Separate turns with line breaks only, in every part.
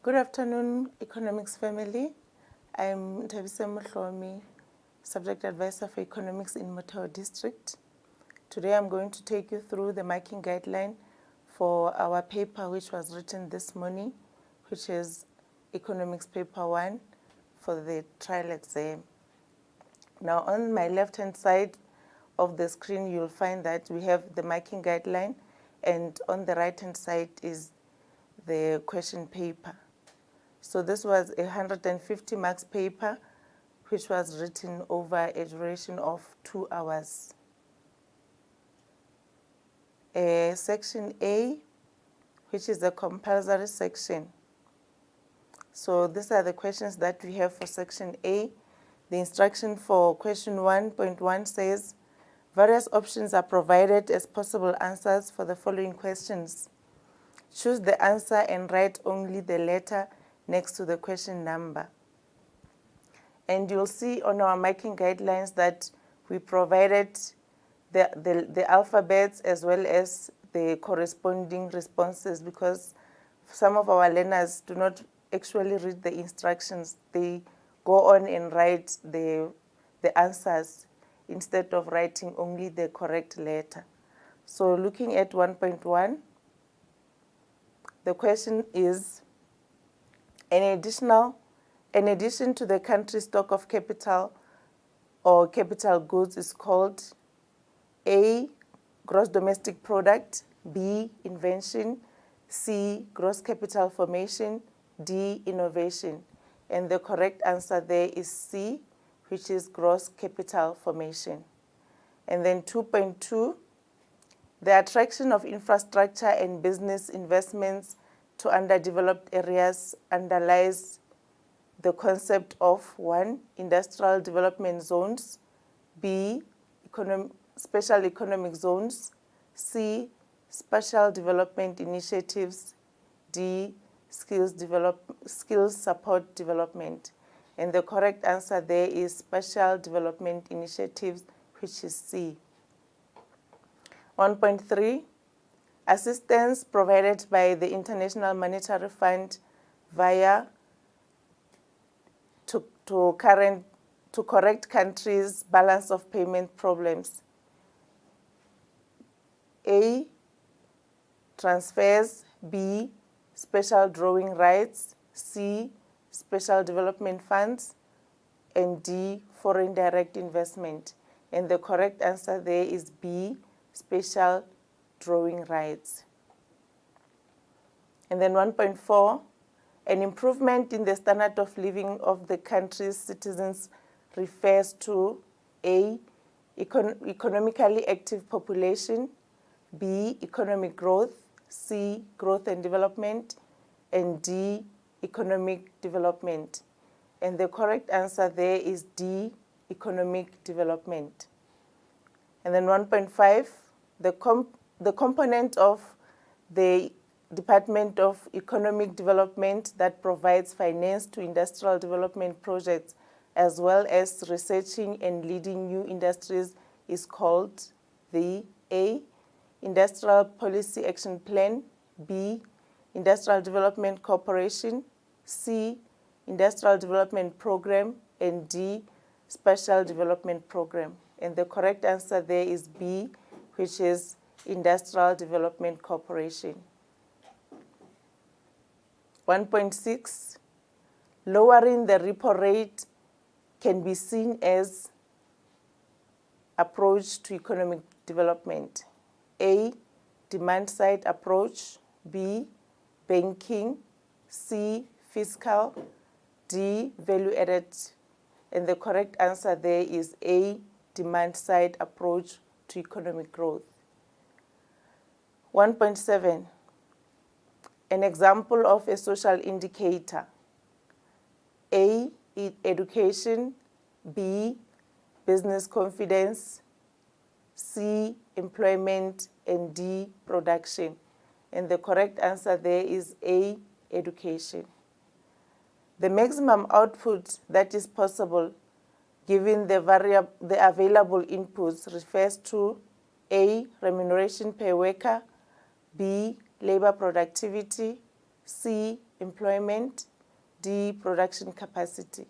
Good afternoon, economics family. I'm Tabise Mohlomi, subject advisor for economics in Motao District. Today I'm going to take you through the marking guideline for our paper which was written this morning, which is economics paper 1 for the trial exam. Now on my left hand side of the screen you'll find that we have the marking guideline, and on the right hand side is the question paper. So this was a 150 marks paper which was written over a duration of 2 hours. Section A, which is the compulsory section. So these are the questions that we have for section A. The instruction for question 1.1 says, various options are provided as possible answers for the following questions. Choose the answer and write only the letter next to the question number. And you'll see on our marking guidelines that we provided the alphabets as well as the corresponding responses, because some of our learners do not actually read the instructions. They go on and write the answers instead of writing only the correct letter. So looking at 1.1, the question is, in addition to the country's stock of capital or capital goods is called A, gross domestic product, B, invention, C, gross capital formation, D, innovation. And the correct answer there is C, which is gross capital formation. And then 2.2, the attraction of infrastructure and business investments to underdeveloped areas underlies the concept of 1, industrial development zones, B, special economic zones, C, special development initiatives, D, skills support development. And the correct answer there is special development initiatives, which is C. 1.3, assistance provided by the International Monetary Fund via to correct countries' balance of payment problems. A, transfers, B, special drawing rights, C, special development funds, and D, foreign direct investment. And the correct answer there is B, special drawing rights. And then 1.4, an improvement in the standard of living of the country's citizens refers to A, economically active population, B, economic growth, C, growth and development, and D, economic development. And the correct answer there is D, economic development. And then 1.5, the component of the Department of Economic Development that provides finance to industrial development projects as well as researching and leading new industries is called the A, Industrial Policy Action Plan, B, Industrial Development Corporation, C, Industrial Development Program, and D, Special Development Program. And the correct answer there is B, which is Industrial Development Corporation. 1.6, lowering the repo rate can be seen as approach to economic development. A, demand-side approach, B, banking, C, fiscal, D, value-added. And the correct answer there is A, demand-side approach to economic growth. 1.7, an example of a social indicator. A, education, B, business confidence, C, employment, and D, production. And the correct answer there is A, education. The maximum output that is possible given the available inputs refers to A, remuneration per worker, B, labor productivity, C, employment, D, production capacity.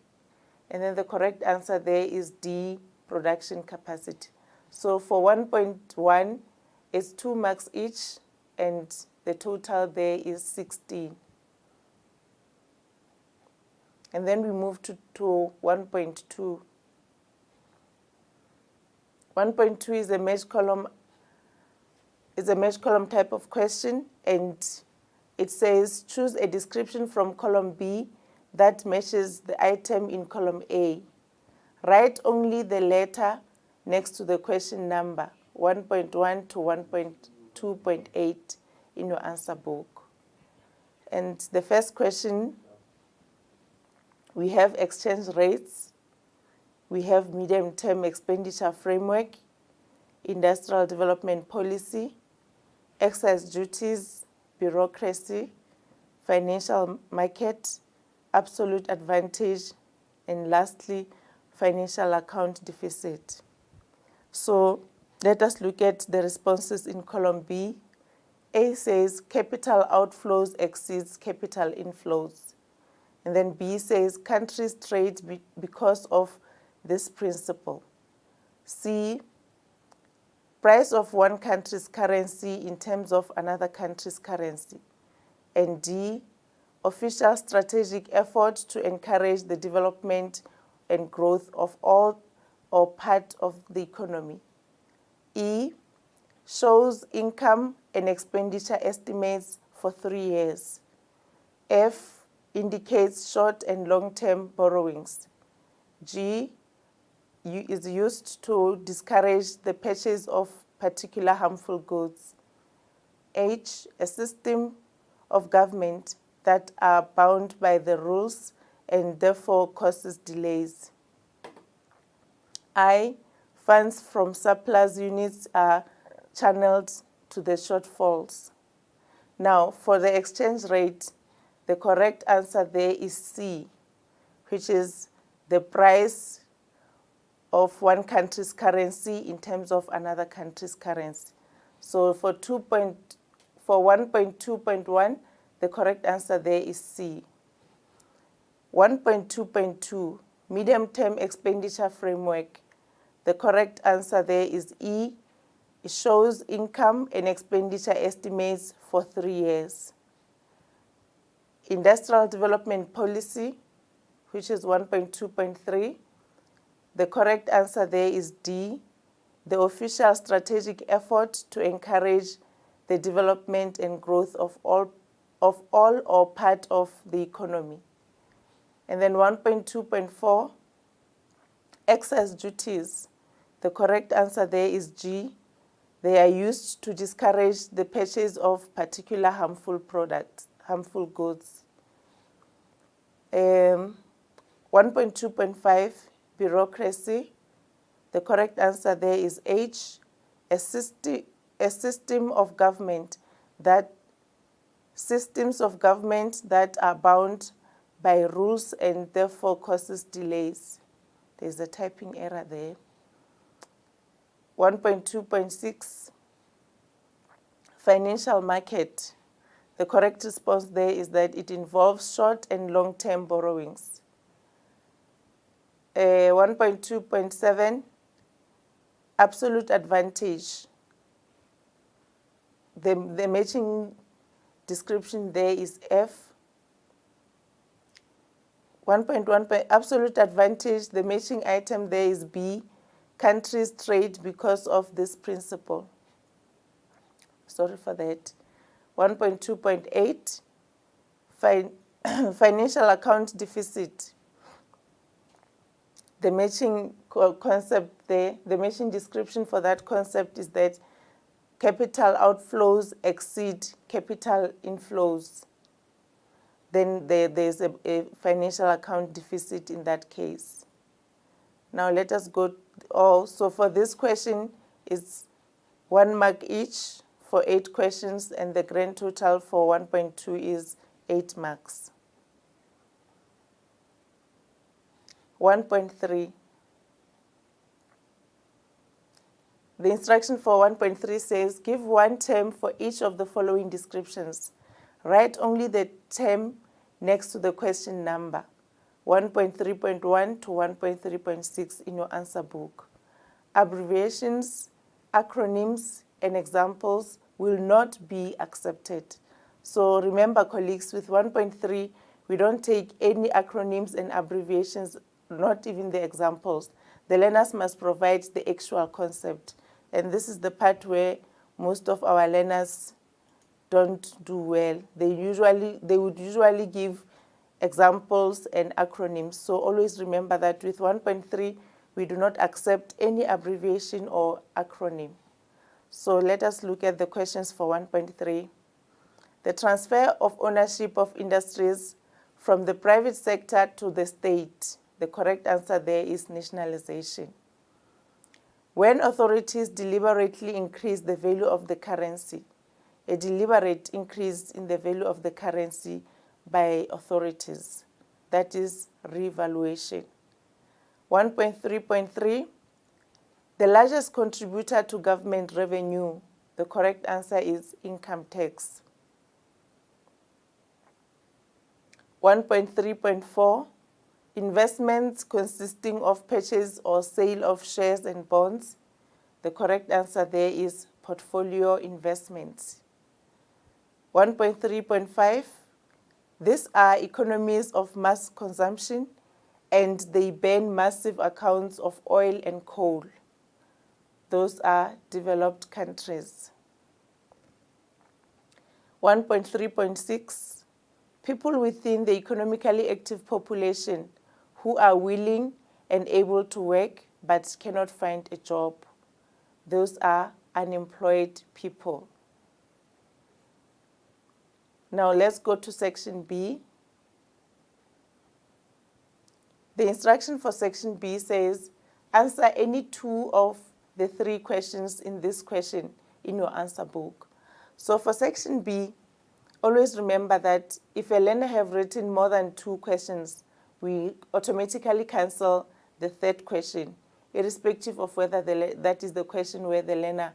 And then the correct answer there is D, production capacity. So for 1.1, it's 2 marks each, and the total there is 16. And then we move to 1.2. 1.2 is a match column. It's a match column type of question, and it says choose a description from column B that matches the item in column A. Write only the letter next to the question number 1.1 to 1.2.8 in your answer book. And the first question, we have exchange rates, we have medium-term expenditure framework, industrial development policy, excise duties, bureaucracy, financial market, absolute advantage, and lastly, financial account deficit. So let us look at the responses in column B. A says capital outflows exceeds capital inflows. And then B says countries trade because of this principle. C, price of one country's currency in terms of another country's currency. And D, official strategic effort to encourage the development and growth of all or part of the economy. E, shows income and expenditure estimates for 3 years. F, indicates short and long-term borrowings. G, is used to discourage the purchase of particular harmful goods. H, a system of government that are bound by the rules and therefore causes delays. I, funds from surplus units are channeled to the shortfalls. Now, for the exchange rate, the correct answer there is C, which is the price of one country's currency in terms of another country's currency. So for 1.2.1, the correct answer there is C. 1.2.2, medium-term expenditure framework. The correct answer there is E. It shows income and expenditure estimates for 3 years. Industrial development policy, which is 1.2.3. The correct answer there is D, the official strategic effort to encourage the development and growth of all or part of the economy. And then 1.2.4, excise duties. The correct answer there is G. They are used to discourage the purchase of particular harmful products, harmful goods. 1.2.5, bureaucracy. The correct answer there is H, a system of government that systems of government that are bound by rules and therefore causes delays. There's a typing error there. 1.2.6, financial market. The correct response there is that it involves short and long-term borrowings. 1.2.7, absolute advantage. The matching description there is F. 1.1, absolute advantage, the matching item there is B. Countries trade because of this principle. Sorry for that. 1.2.8, financial account deficit. The matching concept there, the matching description for that concept is that capital outflows exceed capital inflows. Then there's a financial account deficit in that case. Now let us go, so for this question, it's 1 mark each for 8 questions, and the grand total for 1.2 is 8 marks. 1.3. The instruction for 1.3 says, give one term for each of the following descriptions. Write only the term next to the question number 1.3.1 to 1.3.6 in your answer book. Abbreviations, acronyms, and examples will not be accepted. So remember, colleagues, with 1.3, we don't take any acronyms and abbreviations, not even the examples. The learners must provide the actual concept. And this is the part where most of our learners don't do well. They would usually give examples and acronyms. So always remember that with 1.3, we do not accept any abbreviation or acronym. So let us look at the questions for 1.3. The transfer of ownership of industries from the private sector to the state. The correct answer there is nationalization. When authorities deliberately increase the value of the currency, a deliberate increase in the value of the currency by authorities, that is revaluation. 1.3.3, the largest contributor to government revenue. The correct answer is income tax. 1.3.4, investments consisting of purchase or sale of shares and bonds. The correct answer there is portfolio investments. 1.3.5, these are economies of mass consumption and they ban massive accounts of oil and coal. Those are developed countries. 1.3.6, people within the economically active population who are willing and able to work but cannot find a job. Those are unemployed people. Now let's go to section B. The instruction for section B says, answer any two of the three questions in this question in your answer book. So for section B, always remember that if a learner have written more than two questions, we automatically cancel the third question, irrespective of whether that is the question where the learner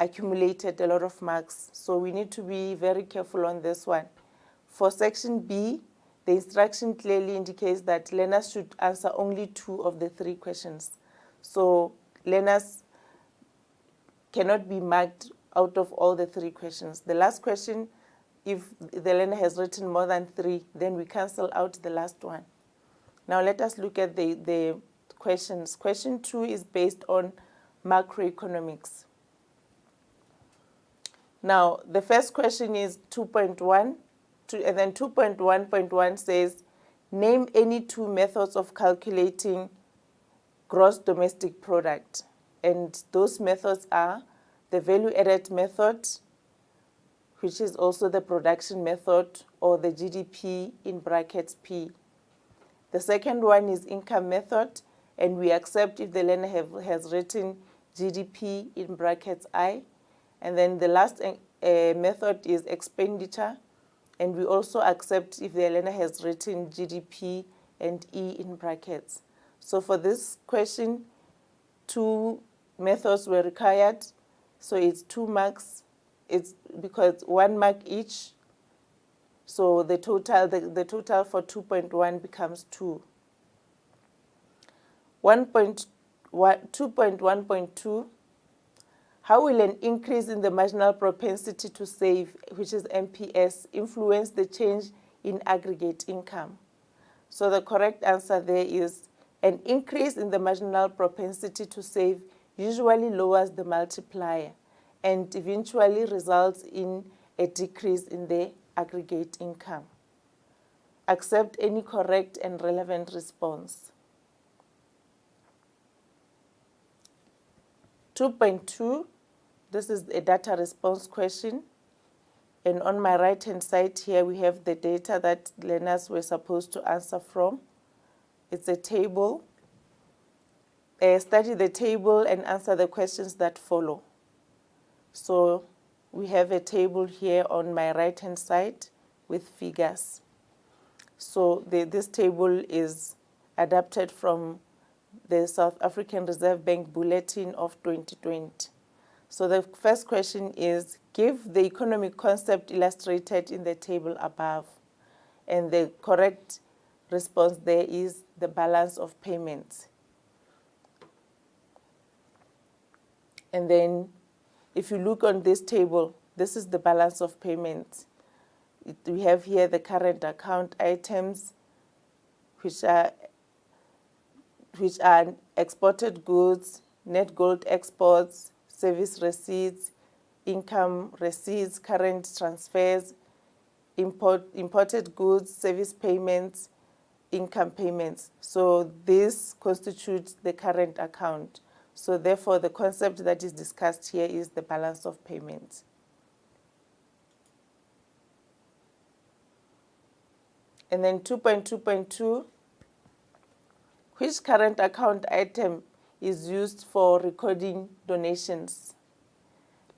accumulated a lot of marks. So we need to be very careful on this one. For section B, the instruction clearly indicates that learners should answer only two of the three questions. So learners cannot be marked out of all the three questions. The last question, if the learner has written more than three, then we cancel out the last one. Now let us look at the questions. Question 2 is based on macroeconomics. Now, the first question is 2.1, and then 2.1.1 says, name any two methods of calculating gross domestic product. And those methods are the value-added method, which is also the production method, or the GDP in brackets P. The second one is income method, and we accept if the learner has written GDP in brackets I. And then the last method is expenditure, and we also accept if the learner has written GDP and E in brackets. So for this question, two methods were required, so it's 2 marks. It's because 1 mark each, so the total for 2.1 becomes 2. 2.1.2, how will an increase in the marginal propensity to save, which is MPS, influence the change in aggregate income? So the correct answer there is an increase in the marginal propensity to save usually lowers the multiplier and eventually results in a decrease in the aggregate income. Accept any correct and relevant response. 2.2, this is a data response question. And on my right-hand side here, we have the data that learners were supposed to answer from. It's a table. Study the table and answer the questions that follow. So we have a table here on my right-hand side with figures. So this table is adapted from the South African Reserve Bank Bulletin of 2020. So the first question is, give the economic concept illustrated in the table above. And the correct response there is the balance of payments. And then if you look on this table, this is the balance of payments. We have here the current account items, which are exported goods, net gold exports, service receipts, income receipts, current transfers, imported goods, service payments, income payments. So this constitutes the current account. So therefore, the concept that is discussed here is the balance of payments. And then 2.2.2, which current account item is used for recording donations?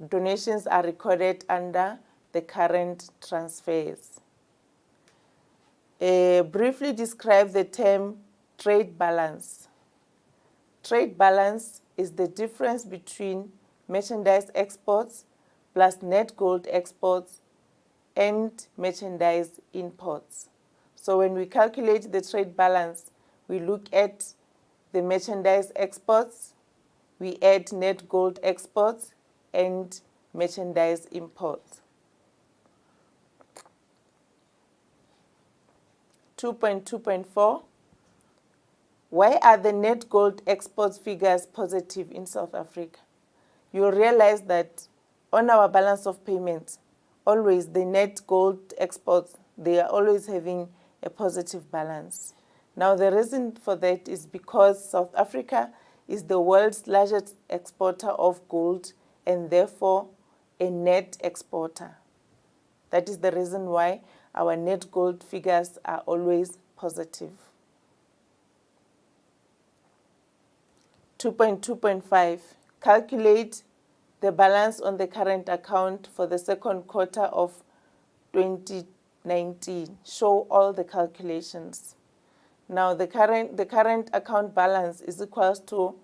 Donations are recorded under the current transfers. Briefly describe the term trade balance. Trade balance is the difference between merchandise exports plus net gold exports and merchandise imports. So when we calculate the trade balance, we look at the merchandise exports, we add net gold exports and merchandise imports. 2.2.4, why are the net gold exports figures positive in South Africa? You'll realize that on our balance of payments, always the net gold exports, they are always having a positive balance. Now the reason for that is because South Africa is the world's largest exporter of gold and therefore a net exporter. That is the reason why our net gold figures are always positive. 2.2.5, calculate the balance on the current account for the second quarter of 2019. Show all the calculations. Now the current account balance is equal to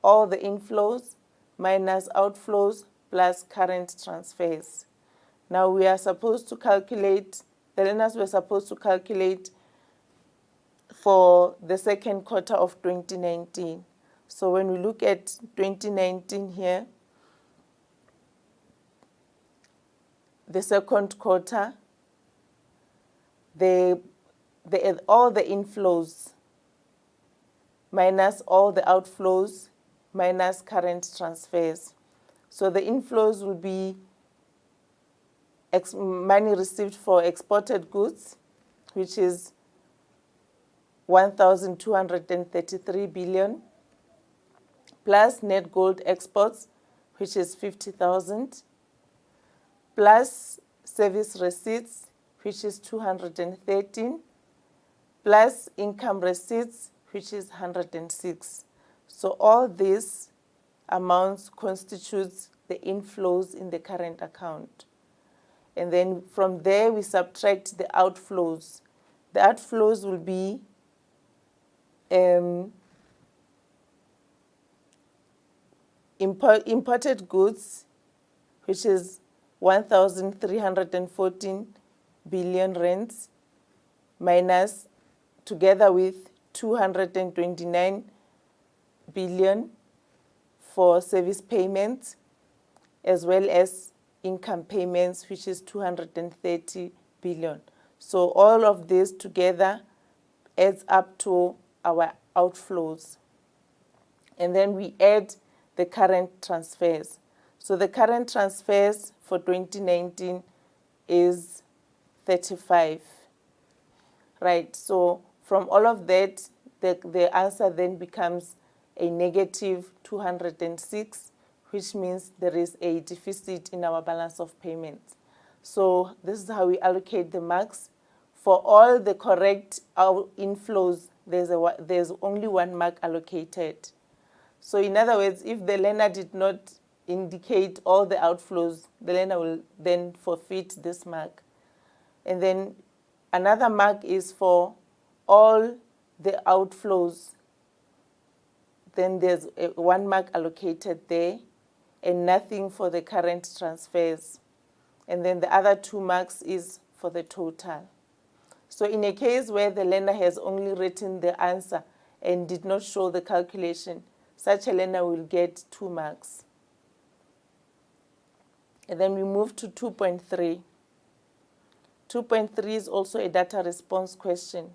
all the inflows minus outflows plus current transfers. Now we are supposed to calculate, the learners were supposed to calculate for the second quarter of 2019. So when we look at 2019 here, the second quarter, all the inflows minus all the outflows minus current transfers. So the inflows will be money received for exported goods, which is 1,233 billion, plus net gold exports, which is 50,000, plus service receipts, which is 213, plus income receipts, which is 106. So all these amounts constitutes the inflows in the current account. And then from there we subtract the outflows. The outflows will be imported goods, which is 1,314 billion rands, minus together with 229 billion for service payments, as well as income payments, which is 230 billion. So all of this together adds up to our outflows. And then we add the current transfers. So the current transfers for 2019 is 35. Right, so from all of that, the answer then becomes a negative 206, which means there is a deficit in our balance of payments. So this is how we allocate the marks. For all the correct inflows, there's only 1 mark allocated. So in other words, if the learner did not indicate all the outflows, the learner will then forfeit this mark. And then another mark is for all the outflows. Then there's 1 mark allocated there and nothing for the current transfers. And then the other 2 marks is for the total. So in a case where the learner has only written the answer and did not show the calculation, such a learner will get 2 marks. And then we move to 2.3. 2.3 is also a data response question.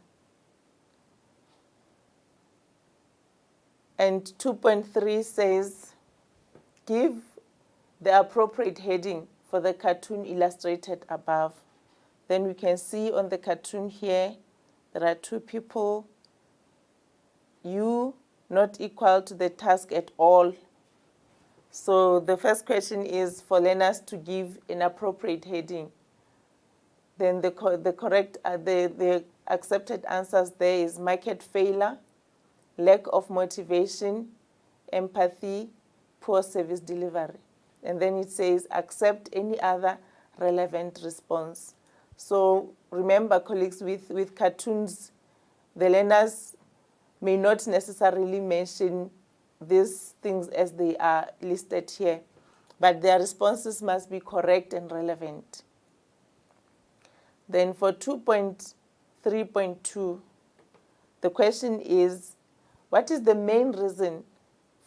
And 2.3 says, give the appropriate heading for the cartoon illustrated above. Then we can see on the cartoon here, there are 2 people. You not equal to the task at all. So the first question is for learners to give an appropriate heading. Then the accepted answers there is market failure, lack of motivation, empathy, poor service delivery. And then it says accept any other relevant response. So remember, colleagues, with cartoons, the learners may not necessarily mention these things as they are listed here, but their responses must be correct and relevant. Then for 2.3.2, the question is, what is the main reason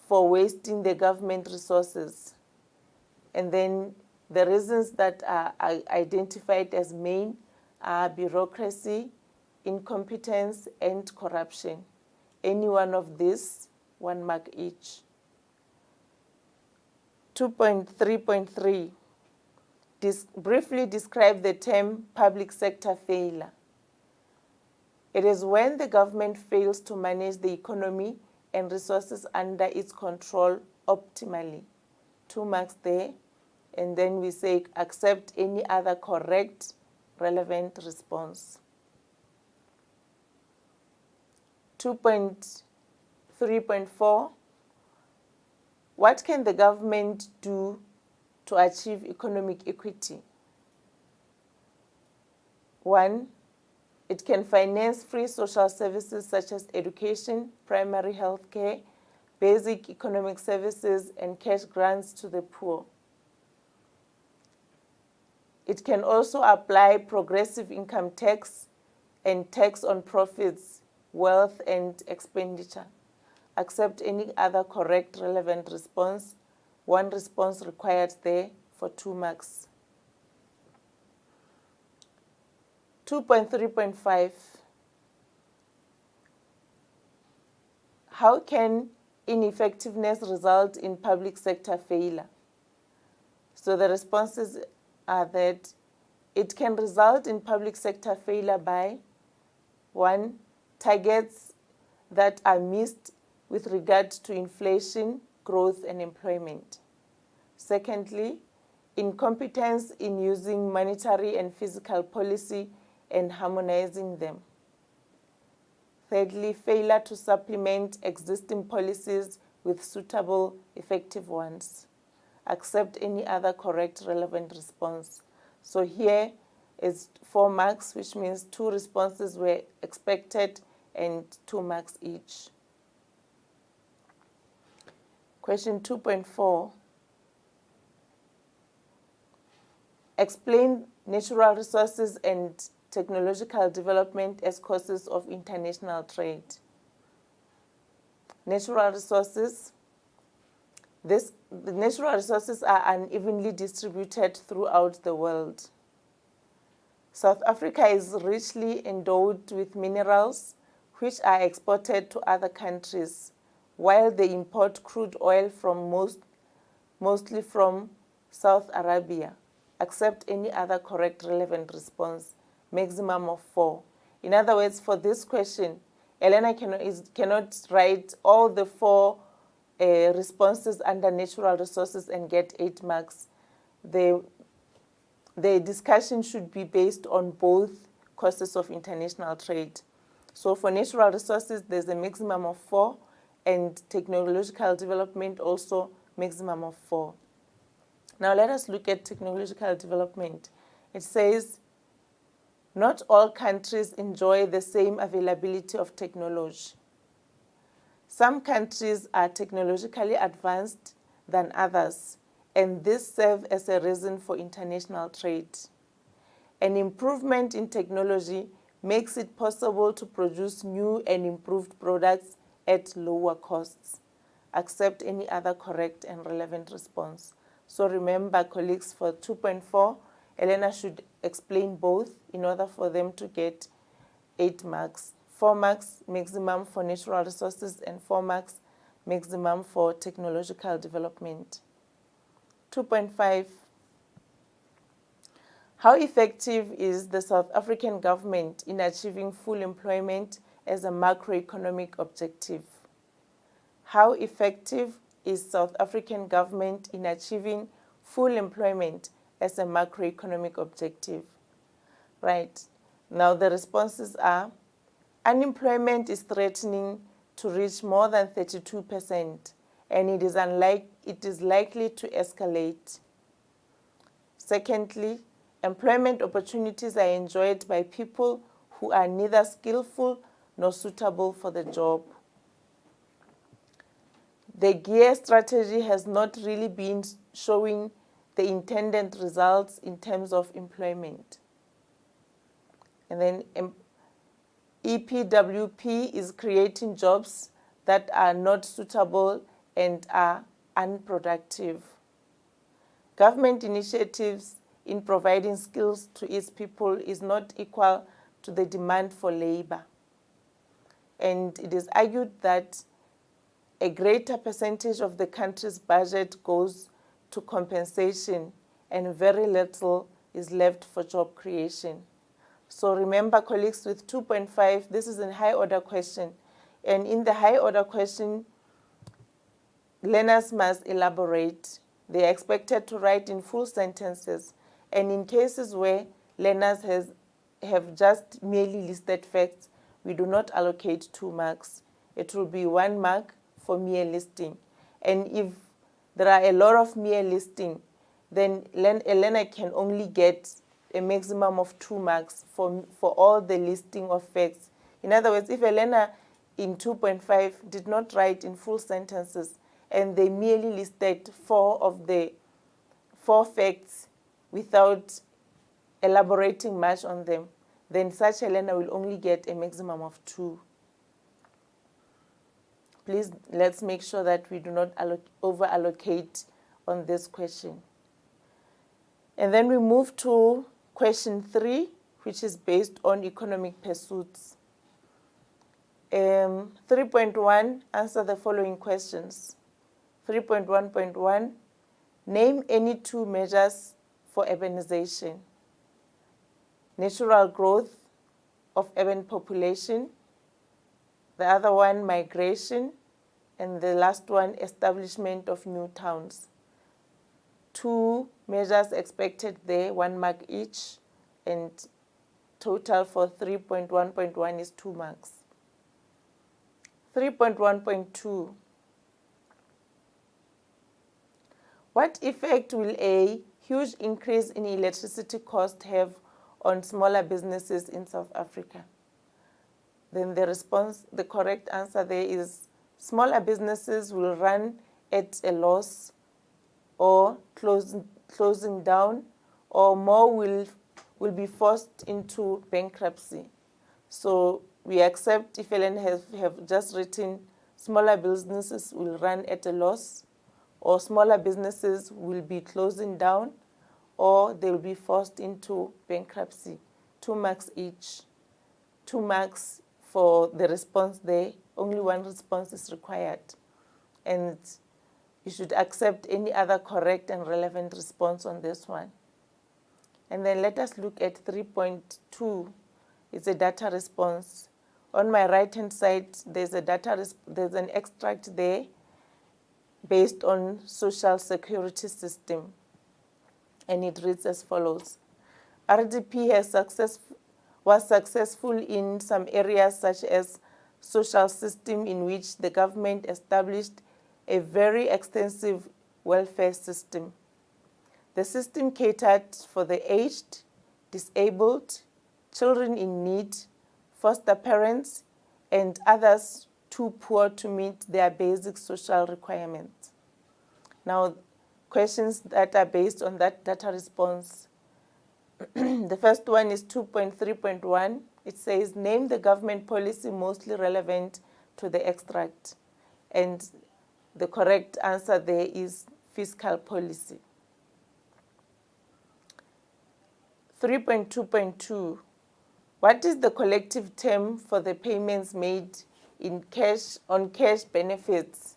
for wasting the government resources? And then the reasons that are identified as main are bureaucracy, incompetence, and corruption. Any one of these, 1 mark each. 2.3.3, briefly describe the term public sector failure. It is when the government fails to manage the economy and resources under its control optimally. 2 marks there. And then we say accept any other correct, relevant response. 2.3.4, what can the government do to achieve economic equity? 1, it can finance free social services such as education, primary health care, basic economic services, and cash grants to the poor. It can also apply progressive income tax and tax on profits, wealth, and expenditure. Accept any other correct, relevant response. 1 response required there for 2 marks. 2.3.5, how can ineffectiveness result in public sector failure? So the responses are that it can result in public sector failure by 1, targets that are missed with regard to inflation, growth, and employment. Secondly, incompetence in using monetary and fiscal policy and harmonizing them. Thirdly, failure to supplement existing policies with suitable, effective ones. Accept any other correct, relevant response. So here is 4 marks, which means 2 responses were expected and 2 marks each. Question 2.4. Explain natural resources and technological development as causes of international trade. Natural resources. The natural resources are unevenly distributed throughout the world. South Africa is richly endowed with minerals which are exported to other countries, while they import crude oil from mostly from Saudi Arabia. Accept any other correct, relevant response, maximum of 4. In other words, for this question, Elena cannot write all the 4 responses under natural resources and get 8 marks. The discussion should be based on both causes of international trade. So for natural resources, there's a maximum of 4, and technological development also maximum of 4. Now let us look at technological development. It says, not all countries enjoy the same availability of technology. Some countries are technologically advanced than others, and this serves as a reason for international trade. An improvement in technology makes it possible to produce new and improved products at lower costs. Accept any other correct and relevant response. So remember, colleagues, for 2.4, Elena should explain both in order for them to get 8 marks. 4 marks maximum for natural resources and 4 marks maximum for technological development. 2.5. How effective is the South African government in achieving full employment as a macroeconomic objective? How effective is South African government in achieving full employment as a macroeconomic objective? Right. Now the responses are: unemployment is threatening to reach more than 32%, and it is likely to escalate. Secondly, employment opportunities are enjoyed by people who are neither skillful nor suitable for the job. The GEAR strategy has not really been showing the intended results in terms of employment. And then EPWP is creating jobs that are not suitable and are unproductive. Government initiatives in providing skills to its people is not equal to the demand for labor. And it is argued that a greater percentage of the country's budget goes to compensation and very little is left for job creation. So remember, colleagues, with 2.5, this is a high order question. And in the high order question, learners must elaborate. They are expected to write in full sentences. And in cases where learners have just merely listed facts, we do not allocate 2 marks. It will be 1 mark for mere listing. And if there are a lot of mere listing, then a learner can only get a maximum of 2 marks for all the listing of facts. In other words, if a learner in 2.5 did not write in full sentences and they merely listed 4 of the 4 facts without elaborating much on them, then such a learner will only get a maximum of 2. Please, let's make sure that we do not over-allocate on this question. And then we move to question 3, which is based on economic pursuits. 3.1, answer the following questions. 3.1.1, name any 2 measures for urbanization. Natural growth of urban population. The other one, migration. And the last one, establishment of new towns. 2 measures expected there, 1 mark each, and total for 3.1.1 is 2 marks. 3.1.2. What effect will a huge increase in electricity cost have on smaller businesses in South Africa? Then the correct answer there is smaller businesses will run at a loss or closing down, or more will be forced into bankruptcy. So we accept if Ellen have just written smaller businesses will run at a loss, or smaller businesses will be closing down, or they will be forced into bankruptcy. 2 marks each. 2 marks for the response there. Only 1 response is required. And you should accept any other correct and relevant response on this one. And then let us look at 3.2. It's a data response. On my right-hand side, there's an extract there based on social security system. And it reads as follows. RDP was successful in some areas such as social system, in which the government established a very extensive welfare system. The system catered for the aged, disabled, children in need, foster parents, and others too poor to meet their basic social requirements. Now, questions that are based on that data response. The first one is 2.3.1. It says, name the government policy mostly relevant to the extract. And the correct answer there is fiscal policy. 3.2.2. What is the collective term for the payments made in cash on cash benefits?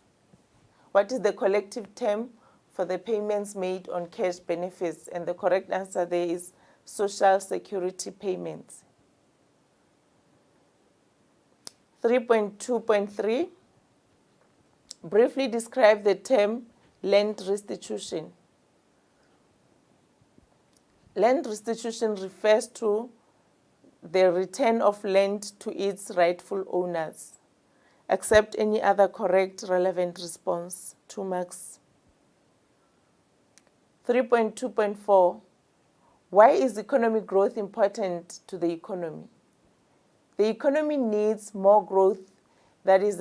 What is the collective term for the payments made on cash benefits? And the correct answer there is social security payments. 3.2.3. Briefly describe the term land restitution. Land restitution refers to the return of land to its rightful owners. Accept any other correct relevant response. 2 marks. 3.2.4. Why is economic growth important to the economy? The economy needs more growth that is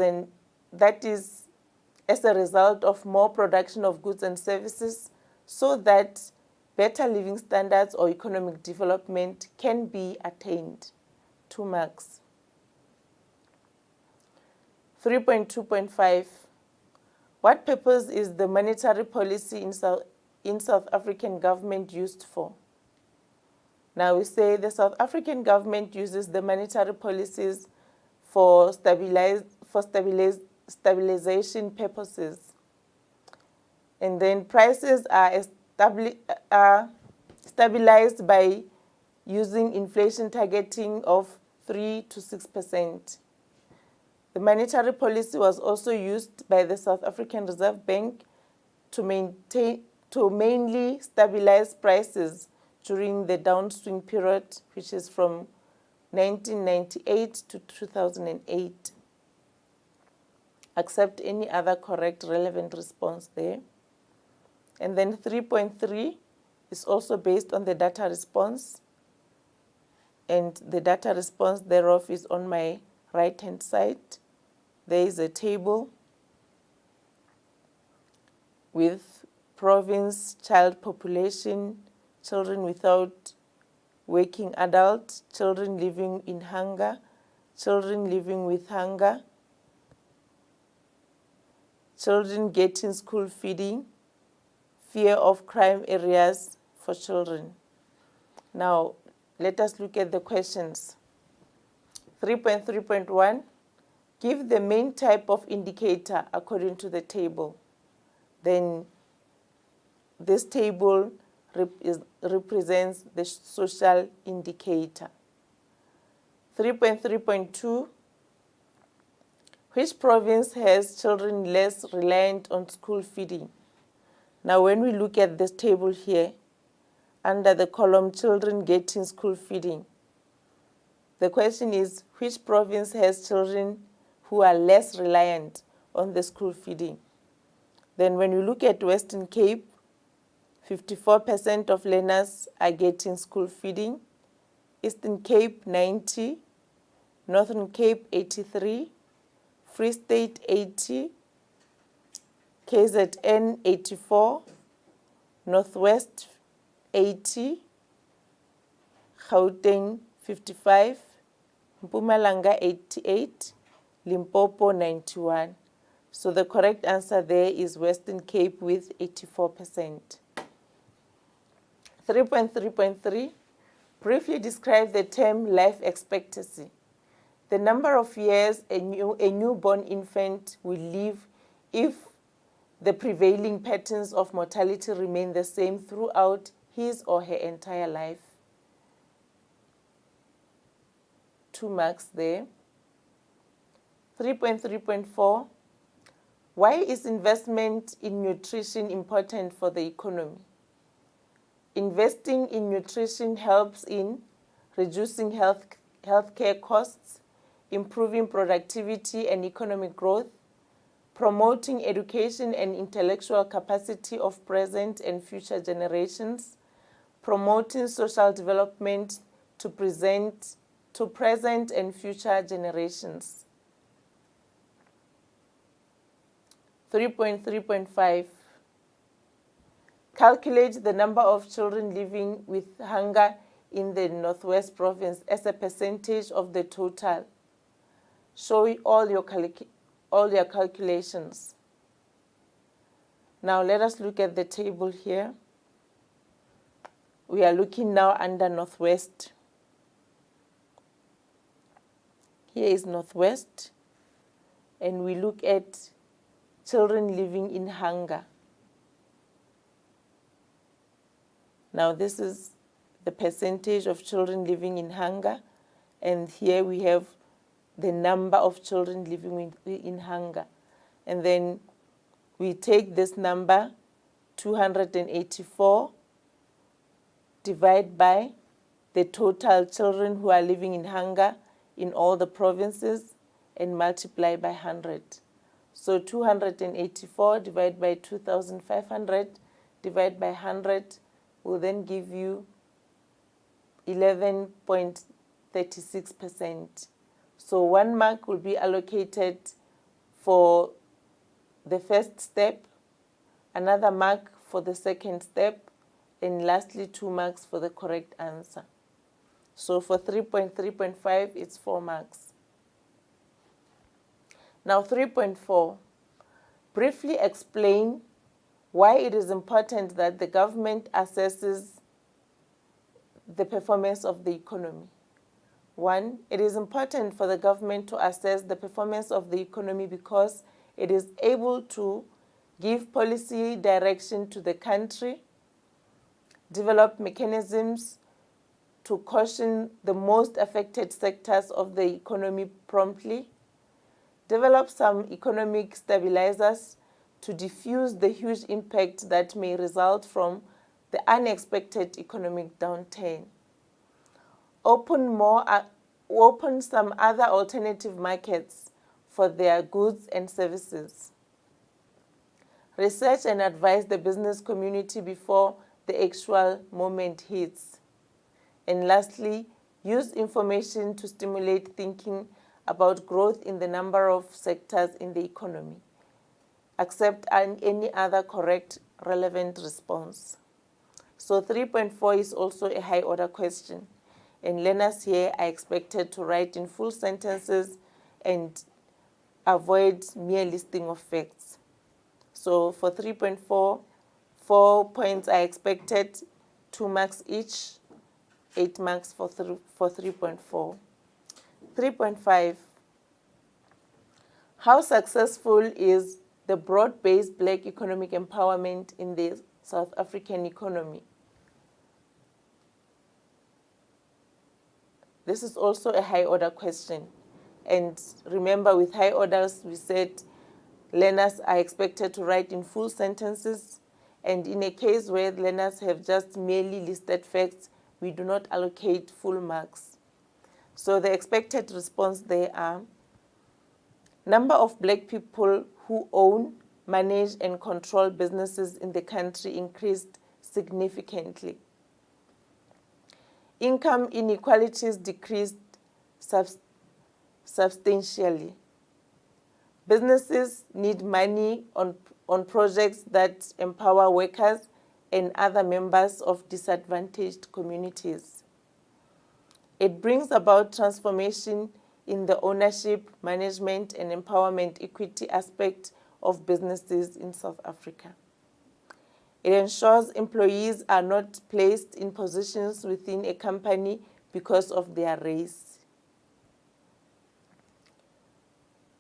as a result of more production of goods and services so that better living standards or economic development can be attained. 2 marks. 3.2.5. What purpose is the monetary policy in South African government used for? Now we say the South African government uses the monetary policies for stabilization purposes. And then prices are stabilized by using inflation targeting of 3 to 6%. The monetary policy was also used by the South African Reserve Bank to mainly stabilize prices during the downswing period, which is from 1998 to 2008. Accept any other correct relevant response there. And then 3.3 is also based on the data response. And the data response thereof is on my right-hand side. There is a table with province, child population, children without working adult, children living in hunger, children living with hunger, children getting school feeding, fear of crime areas for children. Now, let us look at the questions. 3.3.1, give the main type of indicator according to the table. Then this table represents the social indicator. 3.3.2, which province has children less reliant on school feeding? Now when we look at this table here, under the column children getting school feeding, the question is which province has children who are less reliant on the school feeding? Then when we look at Western Cape, 54% of learners are getting school feeding, Eastern Cape 90, Northern Cape 83, Free State 80, KZN 84, Northwest 80, Gauteng 55, Mpumalanga 88, Limpopo 91. So the correct answer there is Western Cape with 84%. 3.3.3, briefly describe the term life expectancy. The number of years a newborn infant will live if the prevailing patterns of mortality remain the same throughout his or her entire life. 2 marks there. 3.3.4, why is investment in nutrition important for the economy? Investing in nutrition helps in reducing healthcare costs, improving productivity and economic growth, promoting education and intellectual capacity of present and future generations, promoting social development to present and future generations. 3.3.5, calculate the number of children living with hunger in the Northwest Province as a percentage of the total. Show all your calculations. Now let us look at the table here. We are looking now under Northwest. Here is Northwest, and we look at children living in hunger. Now this is the percentage of children living in hunger, and here we have the number of children living in hunger. And then we take this number, 284, divide by the total children who are living in hunger in all the provinces, and multiply by 100. So 284 divided by 2,500 divided by 100 will then give you 11.36%. So 1 mark will be allocated for the first step, another mark for the second step, and lastly 2 marks for the correct answer. So for 3.3.5, it's 4 marks. Now 3.4, briefly explain why it is important that the government assesses the performance of the economy. 1, it is important for the government to assess the performance of the economy because it is able to give policy direction to the country, develop mechanisms to caution the most affected sectors of the economy promptly, develop some economic stabilizers to diffuse the huge impact that may result from the unexpected economic downturn, open some other alternative markets for their goods and services, research and advise the business community before the actual moment hits, and lastly, use information to stimulate thinking about growth in the number of sectors in the economy. Accept any other correct, relevant response. So 3.4 is also a high order question, and learners here are expected to write in full sentences and avoid mere listing of facts. So for 3.4, 4 points are expected, 2 marks each, 8 marks for 3.4. 3.5, how successful is the broad-based Black economic empowerment in the South African economy? This is also a high-order question. And remember, with high orders, we said learners are expected to write in full sentences. And in a case where learners have just merely listed facts, we do not allocate full marks. So the expected response there are: number of Black people who own, manage, and control businesses in the country increased significantly. Income inequalities decreased substantially. Businesses need money on projects that empower workers and other members of disadvantaged communities. It brings about transformation in the ownership, management, and empowerment equity aspect of businesses in South Africa. It ensures employees are not placed in positions within a company because of their race.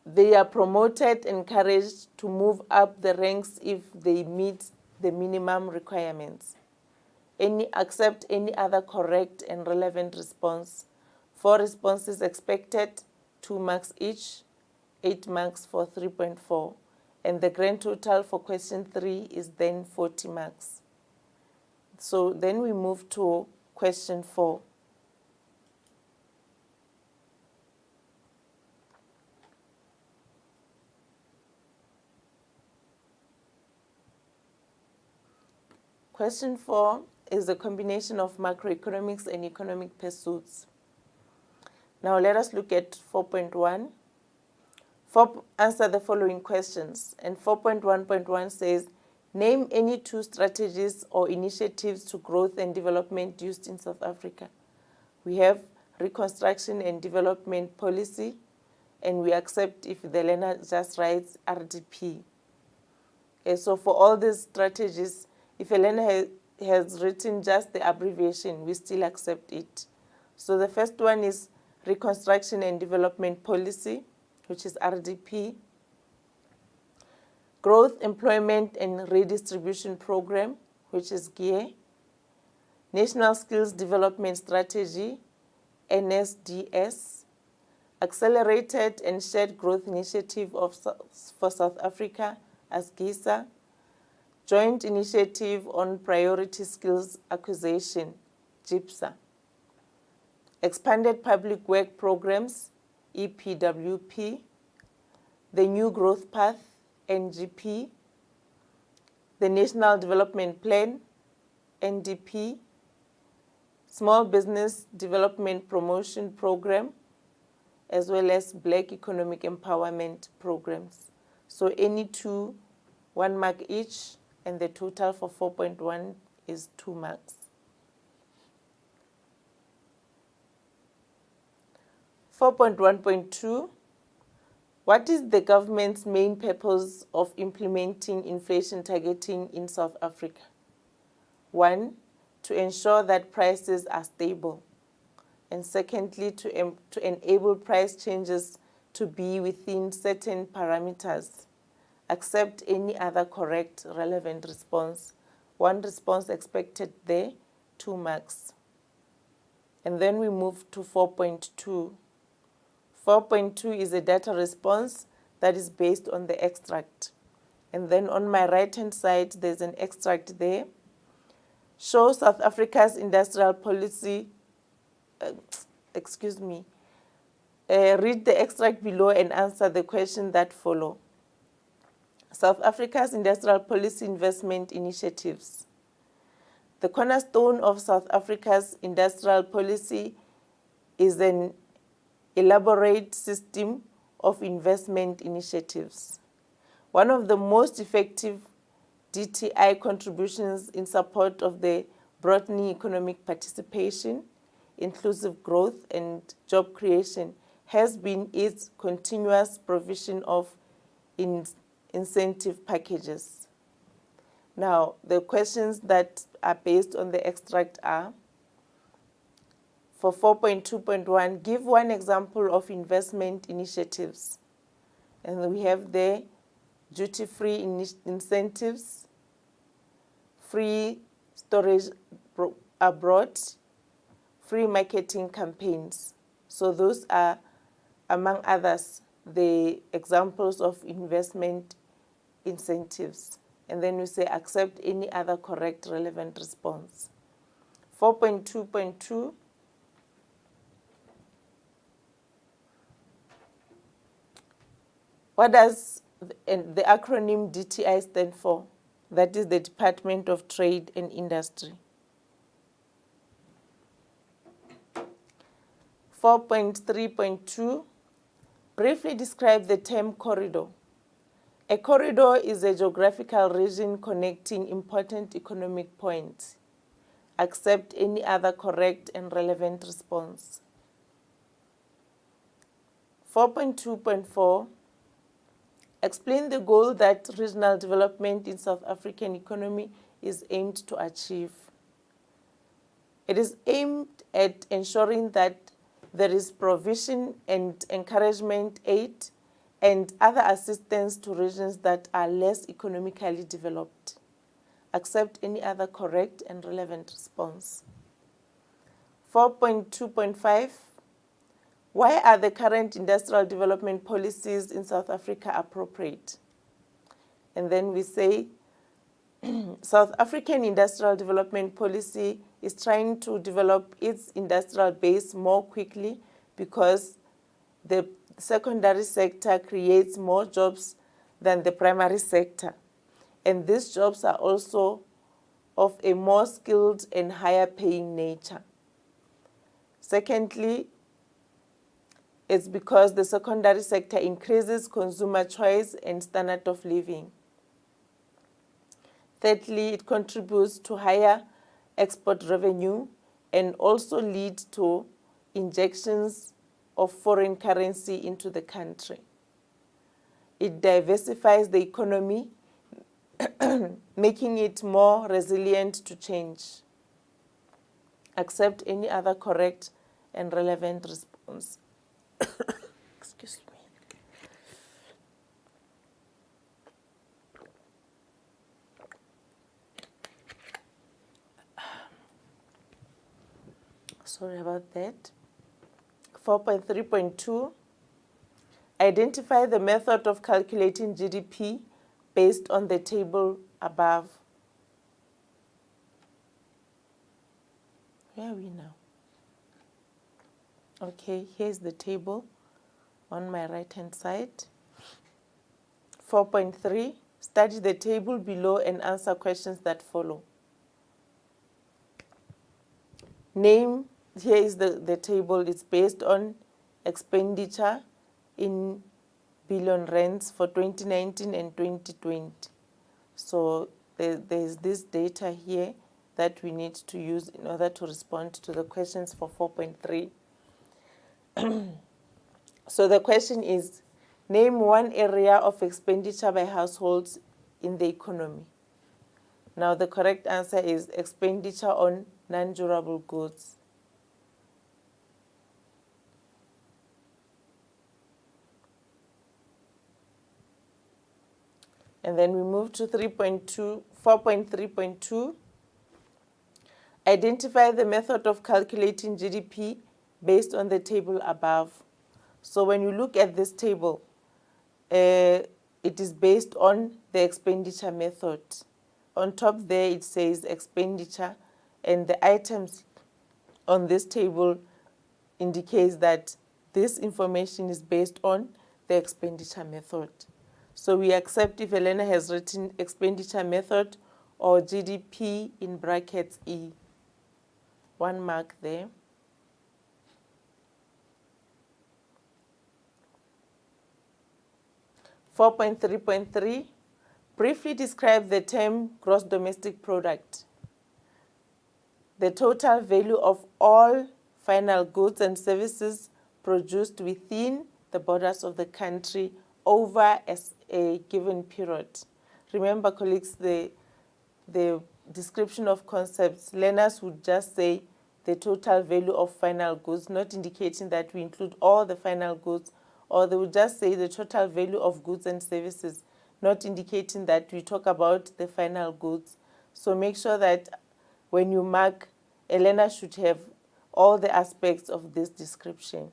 They are promoted, encouraged to move up the ranks if they meet the minimum requirements. Accept any other correct and relevant response. 4 responses expected, 2 marks each, 8 marks for 3.4. And the grand total for question 3 is then 40 marks. So then we move to question 4. Question 4 is a combination of macroeconomics and economic pursuits. Now let us look at 4.1. Answer the following questions. And 4.1.1 says, name any 2 strategies or initiatives to growth and development used in South Africa. We have reconstruction and development policy, and we accept if the learner just writes RDP. So for all these strategies, if a learner has written just the abbreviation, we still accept it. So the first one is reconstruction and development policy, which is RDP. Growth, employment and redistribution program, which is GEAR. National Skills Development Strategy, NSDS. Accelerated and Shared Growth Initiative for South Africa, as GISA. Joint Initiative on Priority Skills Acquisition, GIPSA. Expanded Public Work Programs, EPWP. The New Growth Path, NGP. The National Development Plan, NDP. Small Business Development Promotion Program, as well as Black Economic Empowerment Programs. So any two, 1 mark each, and the total for 4.1 is 2 marks. 4.1.2, what is the government's main purpose of implementing inflation targeting in South Africa? 1, to ensure that prices are stable. And secondly, to enable price changes to be within certain parameters. Accept any other correct relevant response. 1 response expected there, 2 marks. And then we move to 4.2. 4.2 is a data response that is based on the extract. And then on my right-hand side, there's an extract there. Show South Africa's industrial policy, read the extract below and answer the question that follow. South Africa's industrial policy investment initiatives. The cornerstone of South Africa's industrial policy is an elaborate system of investment initiatives. One of the most effective DTI contributions in support of the broadening economic participation, inclusive growth and job creation has been its continuous provision of incentive packages. Now, the questions that are based on the extract are, for 4.2.1, give one example of investment initiatives. And we have there duty-free incentives, free storage abroad, free marketing campaigns. So those are, among others, the examples of investment incentives. And then we say accept any other correct relevant response. 4.2.2, what does the acronym DTI stand for? That is the Department of Trade and Industry. 4.3.2, briefly describe the term corridor. A corridor is a geographical region connecting important economic points. Accept any other correct and relevant response. 4.2.4, explain the goal that regional development in South African economy is aimed to achieve. It is aimed at ensuring that there is provision and encouragement aid and other assistance to regions that are less economically developed. Accept any other correct and relevant response. 4.2.5, why are the current industrial development policies in South Africa appropriate? And then we say, South African industrial development policy is trying to develop its industrial base more quickly because the secondary sector creates more jobs than the primary sector. And these jobs are also of a more skilled and higher paying nature. Secondly, it's because the secondary sector increases consumer choice and standard of living. Thirdly, it contributes to higher export revenue and also leads to injections of foreign currency into the country. It diversifies the economy, making it more resilient to change. Accept any other correct and relevant response. Excuse me. Sorry about that. 4.3.2. Identify the method of calculating GDP based on the table above. Where are we now? Okay, here's the table on my right-hand side. 4.3. Study the table below and answer questions that follow. Name, here is the table. It's based on expenditure in billion rands for 2019 and 2020. So there's this data here that we need to use in order to respond to the questions for 4.3. So the question is, name one area of expenditure by households in the economy. Now the correct answer is expenditure on non-durable goods. And then we move to 4.3.2. Identify the method of calculating GDP based on the table above. So when you look at this table, it is based on the expenditure method. On top there it says expenditure, and the items on this table indicates that this information is based on the expenditure method. So we accept if Elena has written expenditure method or GDP in brackets E. 1 mark there. (4.3.3) Briefly describe the term gross domestic product. The total value of all final goods and services produced within the borders of the country over a given period. Remember, colleagues, the description of concepts, learners would just say the total value of final goods, not indicating that we include all the final goods, or they would just say the total value of goods and services, not indicating that we talk about the final goods. So make sure that when you mark, a learner should have all the aspects of this description.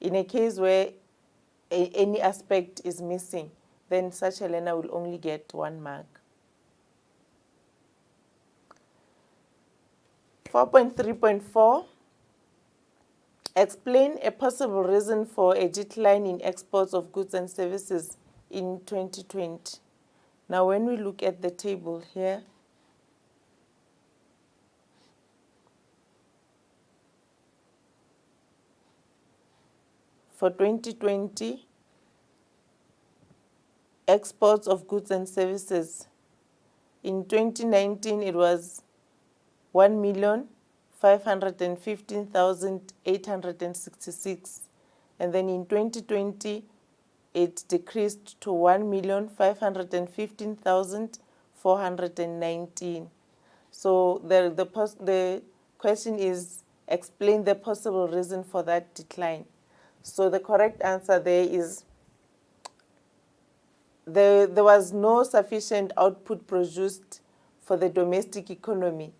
In a case where any aspect is missing, then such a learner will only get 1 mark. 4.3.4. Explain a possible reason for a decline in exports of goods and services in 2020. Now, when we look at the table here, for 2020, exports of goods and services. In 2019, it was 1,515,866. And then in 2020, it decreased to 1,515,419. So the question is, explain the possible reason for that decline. So the correct answer there is there was no sufficient output produced for the domestic economy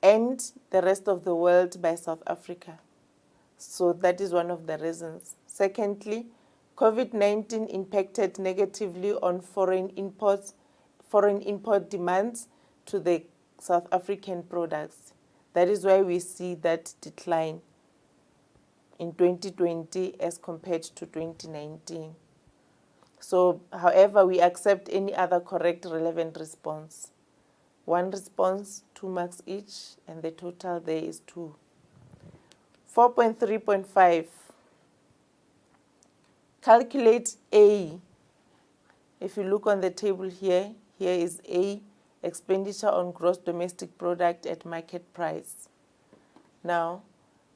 and the rest of the world by South Africa. So that is one of the reasons. Secondly, COVID-19 impacted negatively on foreign import demands to the South African products. That is why we see that decline in 2020 as compared to 2019. So, however, we accept any other correct relevant response. 1 response, 2 marks each, and the total there is 2. 4.3.5. Calculate A. If you look on the table here, here is A, expenditure on gross domestic product at market price. Now,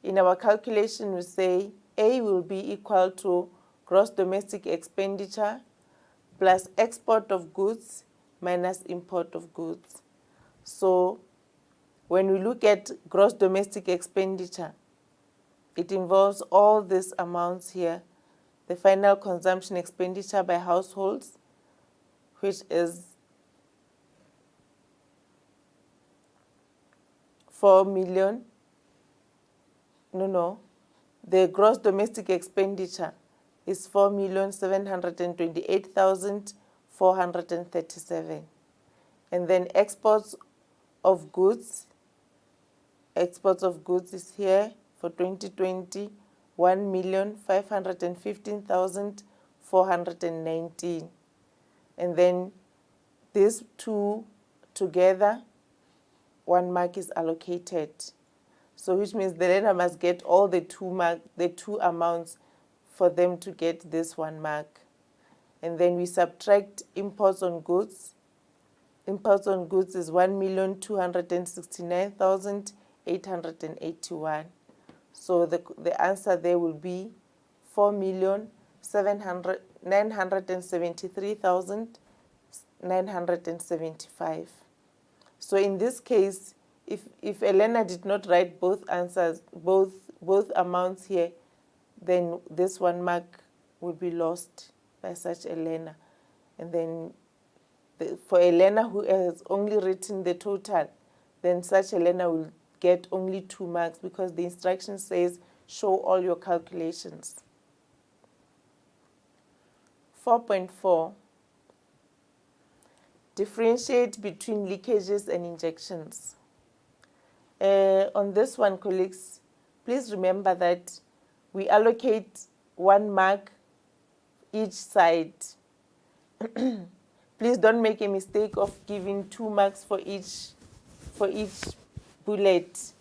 In our calculation, we say A will be equal to gross domestic expenditure plus export of goods minus import of goods. So when we look at gross domestic expenditure, it involves all these amounts here. The final consumption expenditure by households, which is 4 million. The gross domestic expenditure is 4,728,437. And then exports of goods is here for 2020, 1,515,419. And then these two together, 1 mark is allocated. So which means the learner must get all the two amounts for them to get this 1 mark. And then we subtract imports on goods. Imports on goods is 1,269,881. So the answer there will be 4,973,975. So in this case, if a learner did not write both answers, both amounts here, then this 1 mark will be lost by such a learner. And then for a learner who has only written the total, then such a learner will get only 2 marks because the instruction says show all your calculations. 4.4. Differentiate between leakages and injections. On this one, colleagues, please remember that we allocate 1 mark each side. Please don't make a mistake of giving 2 marks for each bullet.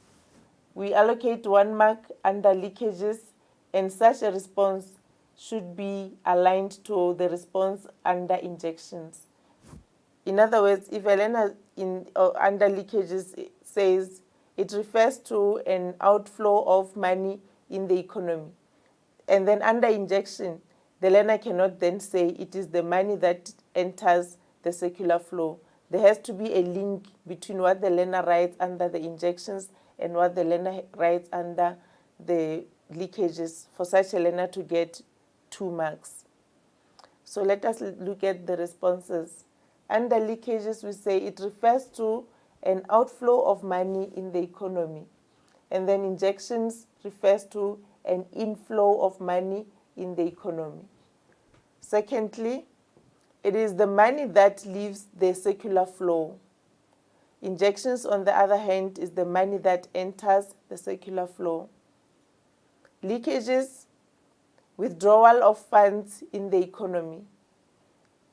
We allocate 1 mark under leakages, and such a response should be aligned to the response under injections. In other words, if a learner under leakages says it refers to an outflow of money in the economy, and then under injection, the learner cannot then say it is the money that enters the circular flow. There has to be a link between what the learner writes under the injections and what the learner writes under the leakages for such a learner to get 2 marks. So let us look at the responses. Under leakages, we say it refers to an outflow of money in the economy. And then injections refers to an inflow of money in the economy. Secondly, it is the money that leaves the circular flow. Injections, on the other hand, is the money that enters the circular flow. Leakages, withdrawal of funds in the economy.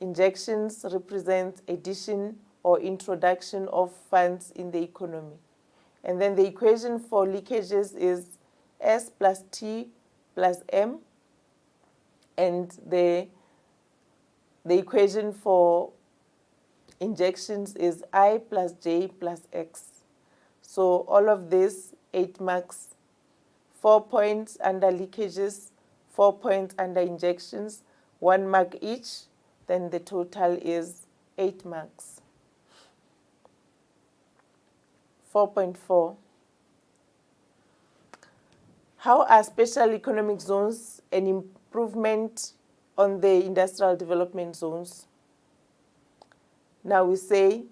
Injections represent addition or introduction of funds in the economy. And then the equation for leakages is S plus T plus M, and the equation for injections is I plus J plus X. So all of this, 8 marks, 4 points under leakages, 4 points under injections, 1 mark each, then the total is 8 marks. 4.4. How are special economic zones an improvement on the industrial development zones? Now we say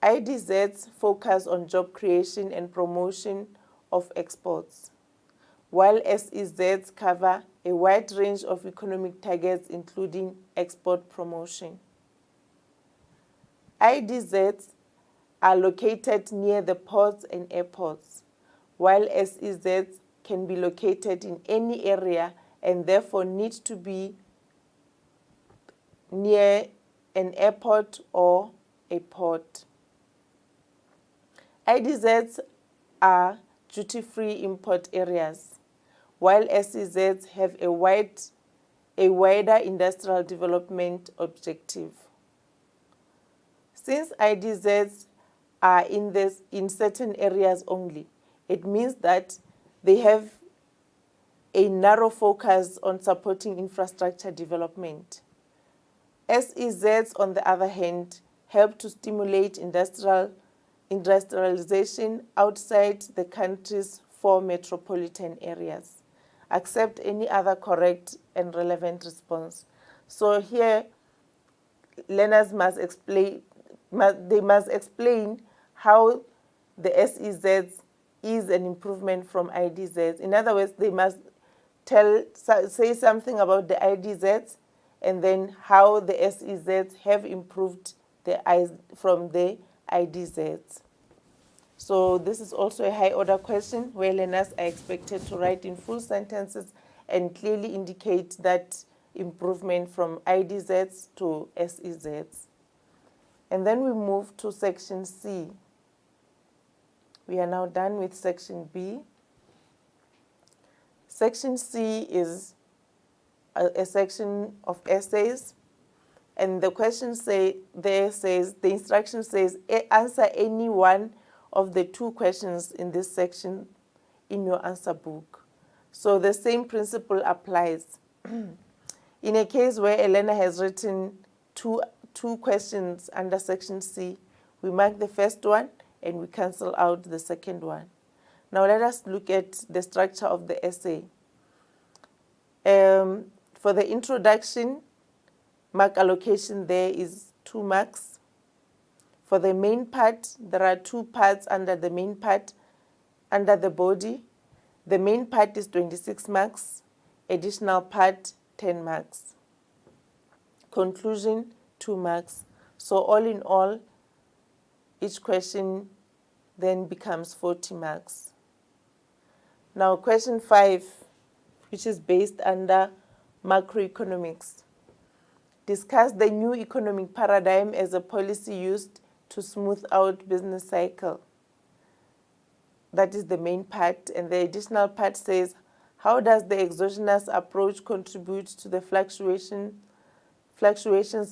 IDZs focus on job creation and promotion of exports, while SEZs cover a wide range of economic targets including export promotion. IDZs are located near the ports and airports, while SEZs can be located in any area and therefore need to be near an airport or a port. IDZs are duty-free import areas, while SEZs have a wider industrial development objective. Since IDZs are in certain areas only, It means that they have a narrow focus on supporting infrastructure development. SEZs, on the other hand, help to stimulate industrialization outside the country's 4 metropolitan areas. Accept any other correct and relevant response. So here, learners must explain how the SEZs is an improvement from IDZs. In other words, they must say something about the IDZs and then how the SEZs have improved from the IDZs. So this is also a high order question where learners are expected to write in full sentences and clearly indicate that improvement from IDZs to SEZs. And then we move to section C. We are now done with section B. Section C is a section of essays, and the question the instruction says, answer any one of the 2 questions in this section in your answer book. So the same principle applies. In a case where a learner has written two questions under section C, we mark the first one and we cancel out the second one. Now let us look at the structure of the essay. For the introduction, mark allocation there is 2 marks. For the main part, there are 2 parts under the main part, under the body. The main part is 26 marks, additional part 10 marks. Conclusion 2 marks. So all in all, each question then becomes 40 marks. Now question 5, which is based under macroeconomics. Discuss the new economic paradigm as a policy used to smooth out business cycle. That is the main part, and the additional part says, how does the exogenous approach contribute to the fluctuations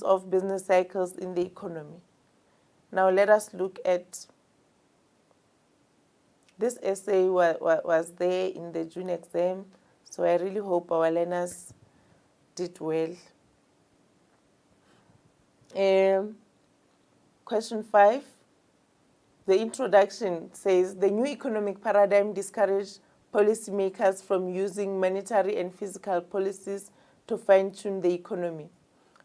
of business cycles in the economy? Now let us look at this essay was there in the June exam, so I really hope our learners did well. Question 5, the introduction says, the new economic paradigm discourages policymakers from using monetary and fiscal policies to fine-tune the economy,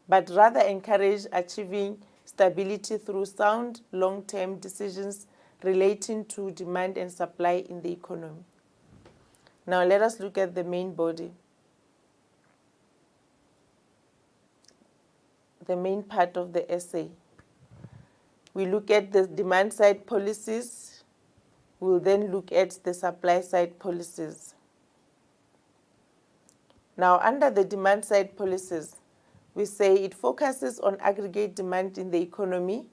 but rather encourage achieving stability through sound, long-term decisions relating to demand and supply in the economy. Now let us look at the main body. The main part of the essay. We look at the demand side policies. We'll then look at the supply side policies. Now, under the demand side policies, we say it focuses on aggregate demand in the economy,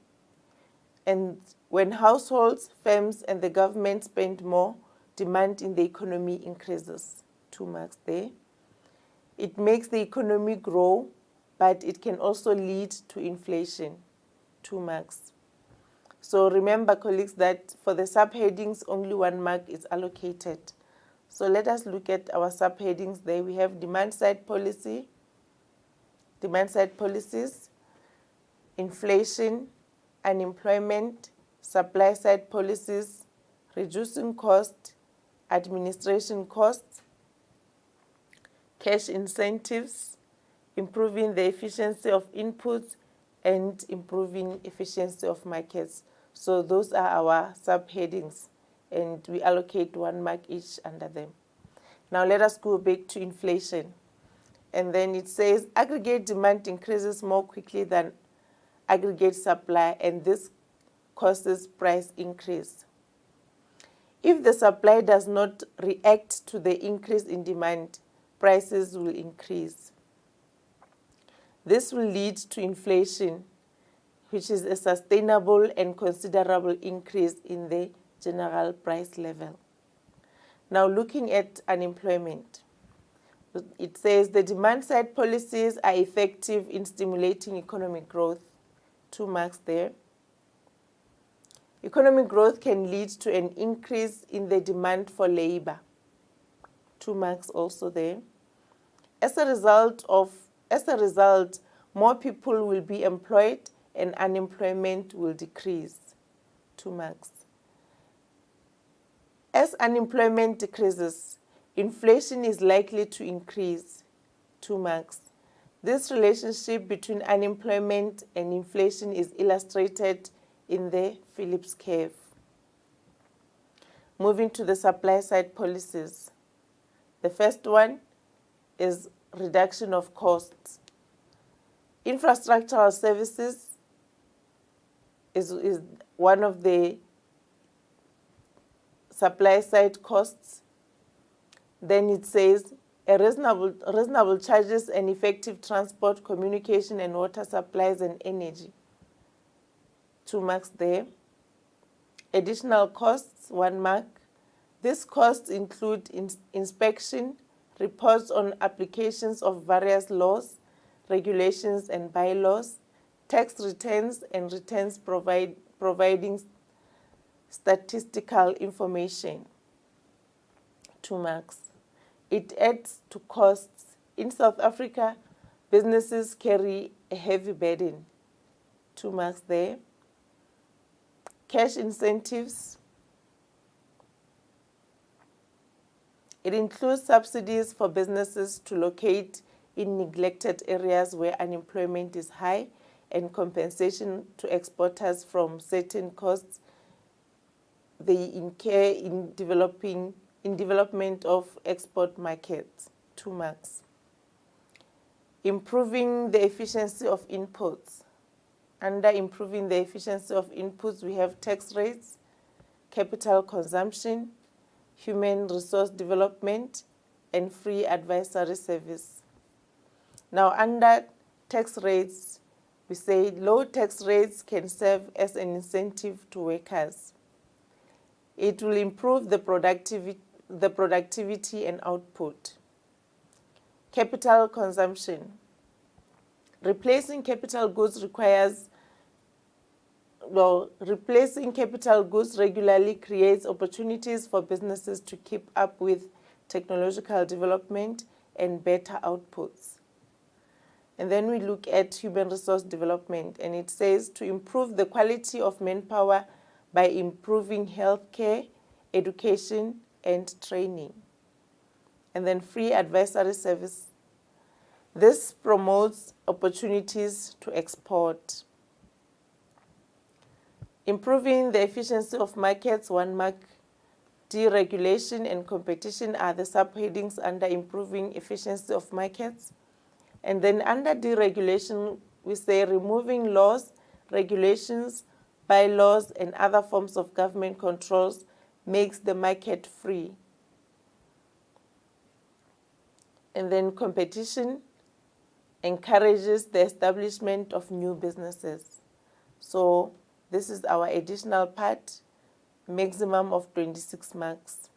and when households, firms, and the government spend more, demand in the economy increases. 2 marks there. It makes the economy grow, but it can also lead to inflation. 2 marks. So remember, colleagues, that for the subheadings, only 1 mark is allocated. So let us look at our subheadings there. We have demand-side policy, demand-side policies, inflation, unemployment, supply-side policies, reducing cost, administration costs, cash incentives, improving the efficiency of inputs, and improving efficiency of markets. So those are our subheadings, and we allocate 1 mark each under them. Now let us go back to inflation. And then it says aggregate demand increases more quickly than aggregate supply, and this causes price increase. If the supply does not react to the increase in demand, prices will increase. This will lead to inflation, which is a sustainable and considerable increase in the general price level. Now looking at unemployment, it says the demand-side policies are effective in stimulating economic growth. 2 marks there. Economic growth can lead to an increase in the demand for labor. 2 marks also there. As a result, more people will be employed and unemployment will decrease. 2 marks. As unemployment decreases, inflation is likely to increase. 2 marks. This relationship between unemployment and inflation is illustrated in the Phillips curve. Moving to the supply side policies. The first one is reduction of costs. Infrastructural services is one of the supply side costs. Then it says reasonable charges and effective transport, communication and water supplies and energy. 2 marks there. Additional costs, 1 mark. These costs include inspection, reports on applications of various laws, regulations and bylaws, tax returns and returns providing statistical information. 2 marks. It adds to costs. In South Africa, businesses carry a heavy burden. 2 marks there. Cash incentives. It includes subsidies for businesses to locate in neglected areas where unemployment is high and compensation to exporters from certain costs they incur in development of export markets. 2 marks. Improving the efficiency of inputs. Under improving the efficiency of inputs, we have tax rates, capital consumption, human resource development, and free advisory service. Now, under tax rates, we say low tax rates can serve as an incentive to workers. It will improve the productivity and output. Capital consumption. Replacing capital goods regularly creates opportunities for businesses to keep up with technological development and better outputs. And then we look at human resource development, and it says to improve the quality of manpower by improving healthcare, education, and training. And then free advisory service. This promotes opportunities to export. Improving the efficiency of markets, 1 mark. Deregulation and competition are the subheadings under improving efficiency of markets. And then under deregulation, we say removing laws, regulations, bylaws, and other forms of government controls makes the market free. And then competition encourages the establishment of new businesses. So this is our additional part, maximum of 26 marks.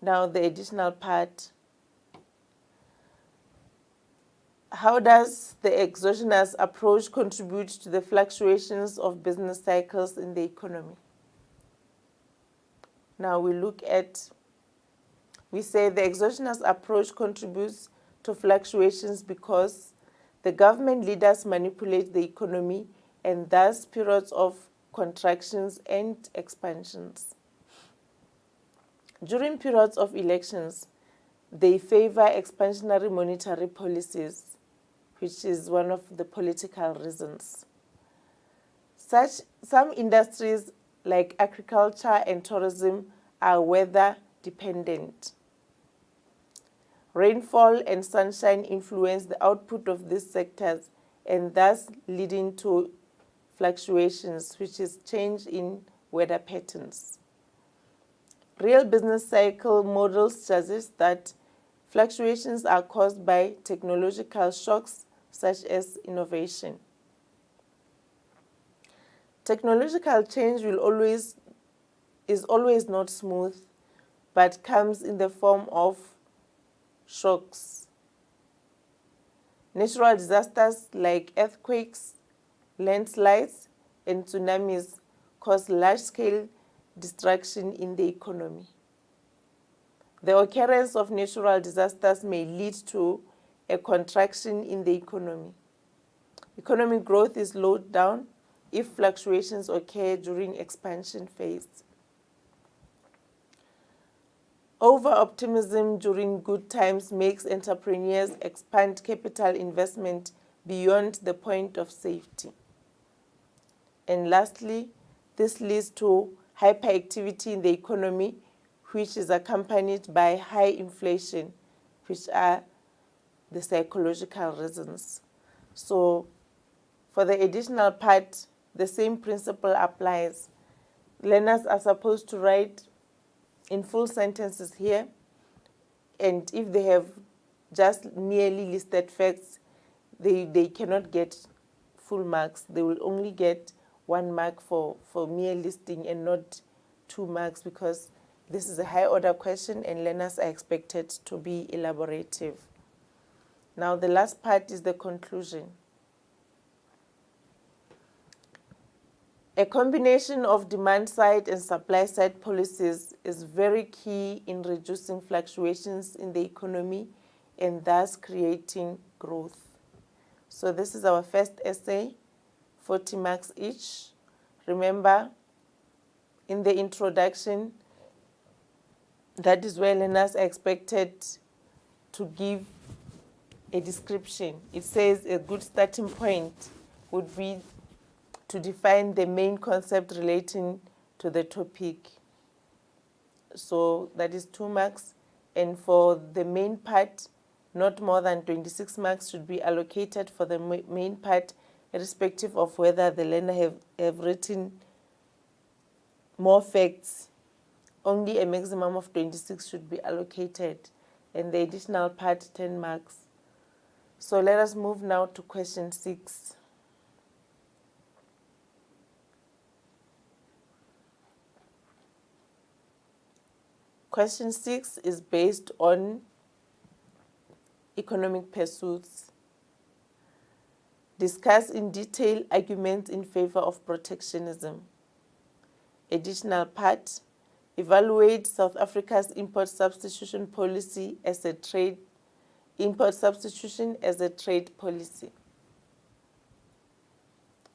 Now the additional part. How does the exogenous approach contribute to the fluctuations of business cycles in the economy? Now we say the exogenous approach contributes to fluctuations because the government leaders manipulate the economy and thus periods of contractions and expansions. During periods of elections, they favor expansionary monetary policies, which is one of the political reasons. Some industries like agriculture and tourism are weather dependent. Rainfall and sunshine influence the output of these sectors and thus leading to fluctuations, which is change in weather patterns. Real business cycle models suggest that fluctuations are caused by technological shocks such as innovation. Technological change is always not smooth, but comes in the form of shocks. Natural disasters like earthquakes, Landslides and tsunamis cause large-scale destruction in the economy. The occurrence of natural disasters may lead to a contraction in the economy. Economic growth is slowed down if fluctuations occur during expansion phase. Over-optimism during good times makes entrepreneurs expand capital investment beyond the point of safety. And lastly, this leads to hyperactivity in the economy, which is accompanied by high inflation, which are the psychological reasons. So for the additional part, the same principle applies. Learners are supposed to write in full sentences here, and if they have just merely listed facts, they cannot get full marks. They will only get 1 mark for mere listing and not 2 marks, because this is a high order question and learners are expected to be elaborative. Now the last part is the conclusion. A combination of demand-side and supply-side policies is very key in reducing fluctuations in the economy and thus creating growth. So this is our first essay, 40 marks each. Remember, in the introduction, that is where learners are expected to give a description. It says a good starting point would be to define the main concept relating to the topic. So that is 2 marks. And for the main part, not more than 26 marks should be allocated for the main part, irrespective of whether the learner have written more facts. Only a maximum of 26 should be allocated, and the additional part 10 marks. So let us move now to question 6. Question 6 is based on economic pursuits. Discuss in detail arguments in favor of protectionism. Additional part, evaluate South Africa's import substitution policy as a trade policy.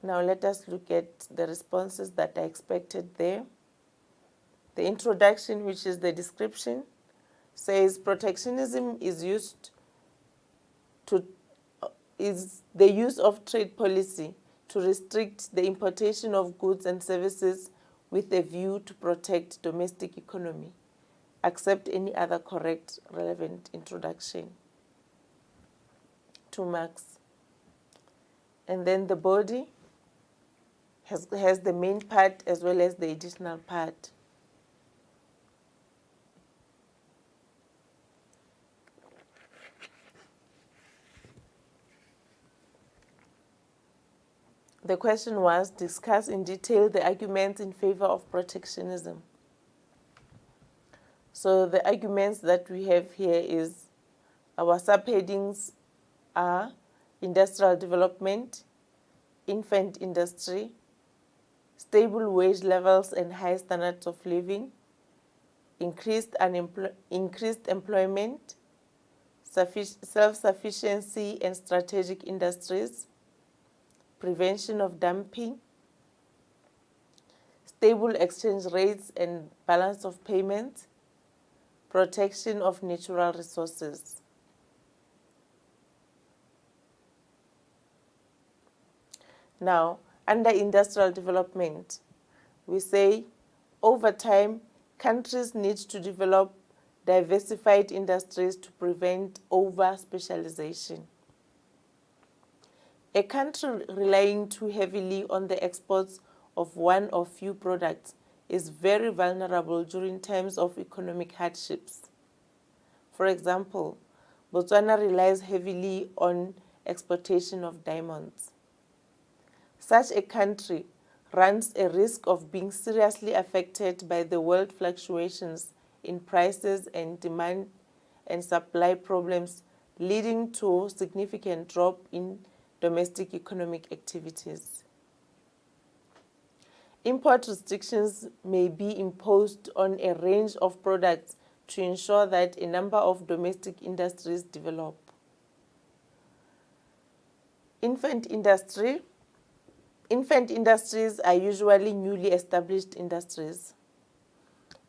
Now let us look at the responses that are expected there. The introduction, which is the description, says protectionism is the use of trade policy to restrict the importation of goods and services with a view to protect domestic economy. Accept any other correct relevant introduction. 2 marks. And then the body has the main part as well as the additional part. The question was, discuss in detail the arguments in favor of protectionism. So the arguments that we have here is, our subheadings are industrial development, infant industry, stable wage levels and high standards of living, increased employment, self-sufficiency and strategic industries, prevention of dumping, stable exchange rates and balance of payments, protection of natural resources. Now, under industrial development, we say, over time, countries need to develop diversified industries to prevent over-specialization. A country relying too heavily on the exports of one or few products is very vulnerable during times of economic hardships. For example, Botswana relies heavily on exportation of diamonds. Such a country runs a risk of being seriously affected by the world fluctuations in prices and demand and supply problems, leading to significant drop in domestic economic activities. Import restrictions may be imposed on a range of products to ensure that a number of domestic industries develop. Infant industry. Infant industries are usually newly established industries.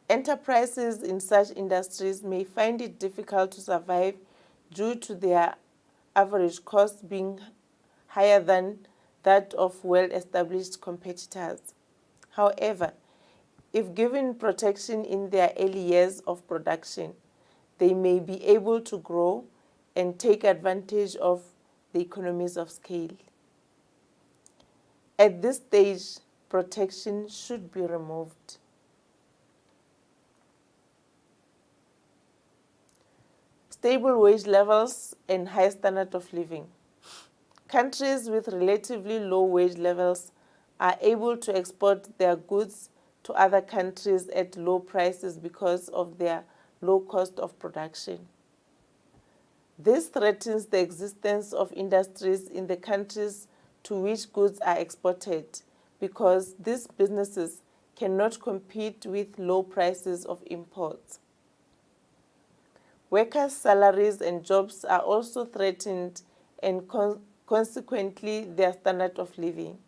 Enterprises in such industries may find it difficult to survive due to their average cost being higher than that of well-established competitors. However, if given protection in their early years of production, they may be able to grow and take advantage of the economies of scale. At this stage, protection should be removed. Stable wage levels and high standard of living. Countries with relatively low wage levels are able to export their goods to other countries at low prices because of their low cost of production. This threatens the existence of industries in the countries to which goods are exported because these businesses cannot compete with low prices of imports. Workers' salaries and jobs are also threatened and consequently their standard of living.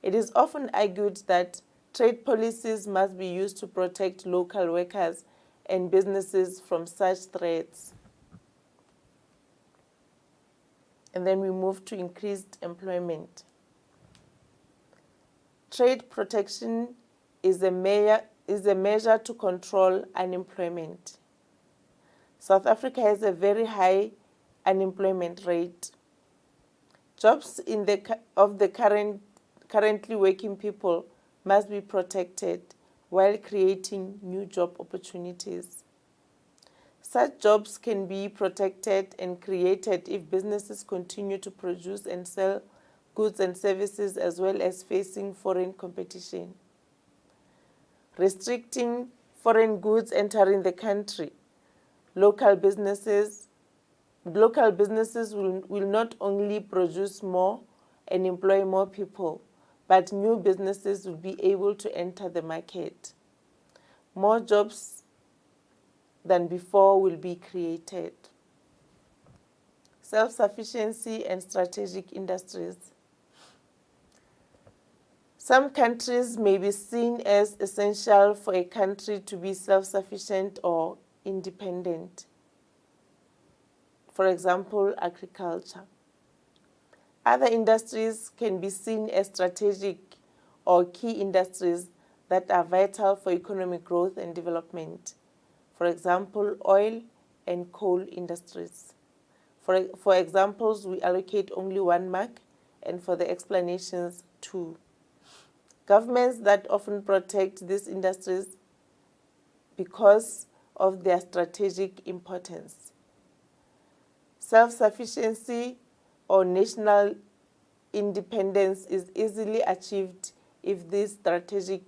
It is often argued that trade policies must be used to protect local workers and businesses from such threats. And then we move to increased employment. Trade protection is a measure to control unemployment. South Africa has a very high unemployment rate. Jobs of the currently working people must be protected while creating new job opportunities. Such jobs can be protected and created if businesses continue to produce and sell goods and services as well as facing foreign competition. Restricting foreign goods entering the country. Local businesses will not only produce more and employ more people, but new businesses will be able to enter the market. More jobs than before will be created. Self-sufficiency and strategic industries. Some countries may be seen as essential for a country to be self-sufficient or independent. For example, agriculture. Other industries can be seen as strategic or key industries that are vital for economic growth and development. For example, oil and coal industries. For examples, we allocate only 1 mark, and for the explanations, 2. Governments that often protect these industries because of their strategic importance. Self-sufficiency or national independence is easily achieved if this strategic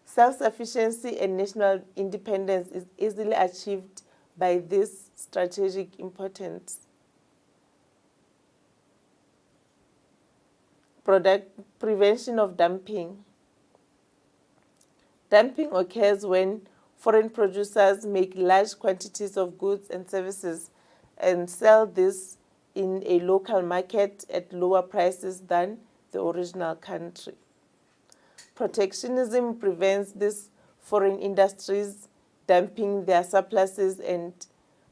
self-sufficiency and national independence is easily achieved by this strategic importance. Prevention of dumping. Dumping occurs when foreign producers make large quantities of goods and services and sell this in a local market at lower prices than the original country. Protectionism prevents these foreign industries dumping their surpluses and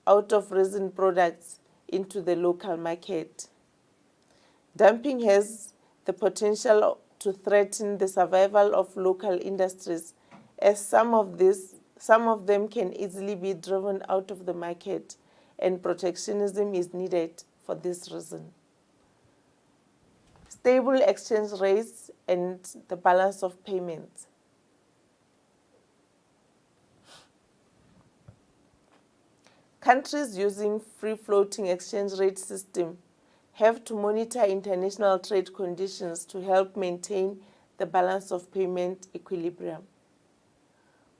out-of-reason products into the local market. Dumping has the potential to threaten the survival of local industries, as some of them can easily be driven out of the market, and protectionism is needed for this reason. Stable exchange rates and the balance of payments. Countries using free-floating exchange rate system have to monitor international trade conditions to help maintain the balance of payment equilibrium.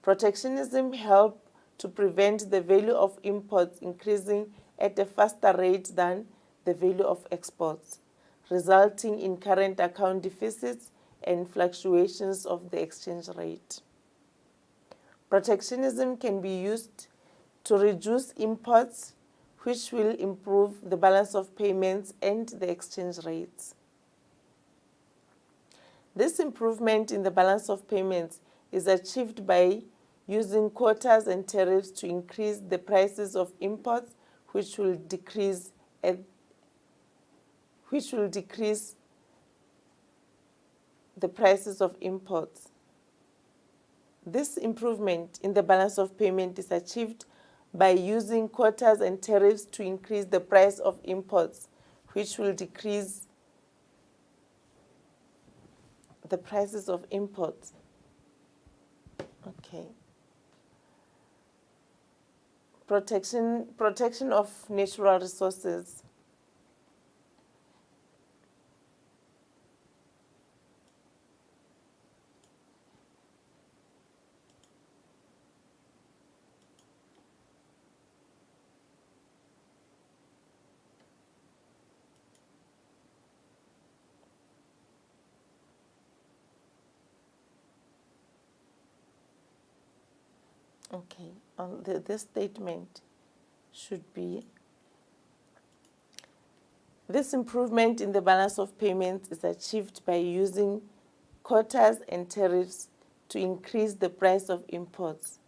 Protectionism helps to prevent the value of imports increasing at a faster rate than the value of exports, resulting in current account deficits and fluctuations of the exchange rate. Protectionism can be used to reduce imports, which will improve the balance of payments and the exchange rates. This improvement in the balance of payments is achieved by using quotas and tariffs to increase the prices of imports, which will decrease the prices of imports. This improvement in the balance of payment is achieved by using quotas and tariffs to increase the price of imports, which will decrease the prices of imports. Okay. Protection of natural resources. Okay, this statement should be, this improvement in the balance of payments is achieved by using quotas and tariffs to increase the price of imports.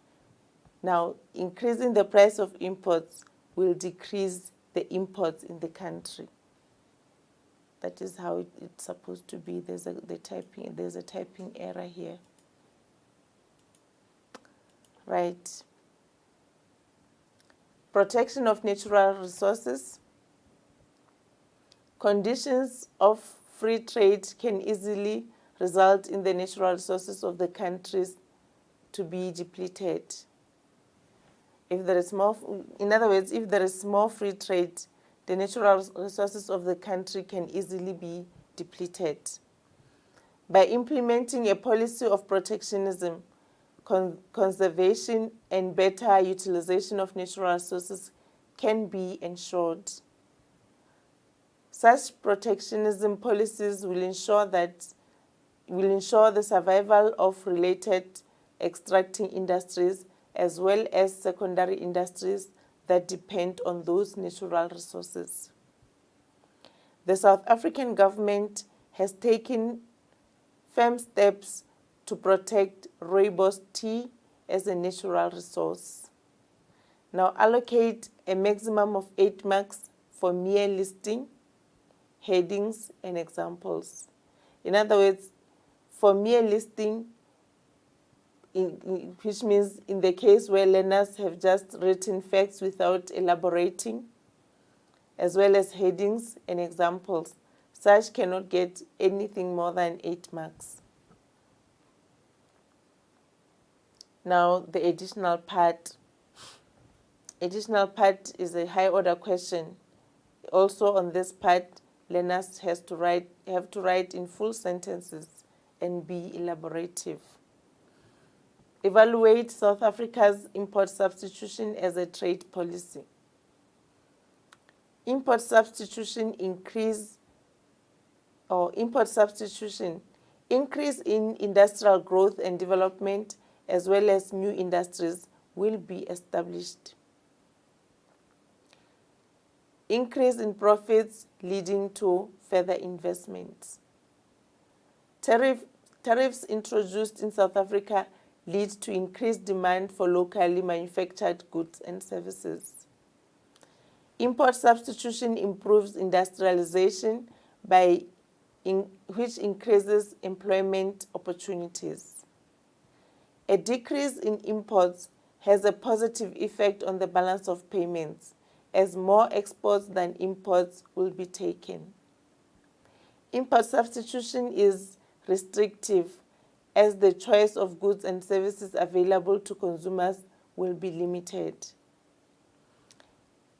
Now, increasing the price of imports will decrease the imports in the country. That is how it's supposed to be. There's a typing error here. Right. Protection of natural resources. Conditions of free trade can easily result in the natural resources of the countries to be depleted. If there is more, in other words, if there is more free trade, the natural resources of the country can easily be depleted. By implementing a policy of protectionism, conservation and better utilization of natural resources can be ensured. Such protectionism policies will ensure the survival of related extracting industries as well as secondary industries that depend on those natural resources. The South African government has taken firm steps to protect rooibos tea as a natural resource. Now allocate a maximum of 8 marks for mere listing, headings, and examples. In other words, for mere listing, which means in the case where learners have just written facts without elaborating, as well as headings and examples, such cannot get anything more than 8 marks. Now, the additional part. Additional part is a high order question. Also on this part, learners have to write in full sentences and be elaborative. Evaluate South Africa's import substitution as a trade policy. Import substitution increase in industrial growth and development as well as new industries will be established. Increase in profits leading to further investments. Tariffs introduced in South Africa lead to increased demand for locally manufactured goods and services. Import substitution improves industrialization which increases employment opportunities. A decrease in imports has a positive effect on the balance of payments, as more exports than imports will be taken. Import substitution is restrictive, as the choice of goods and services available to consumers will be limited.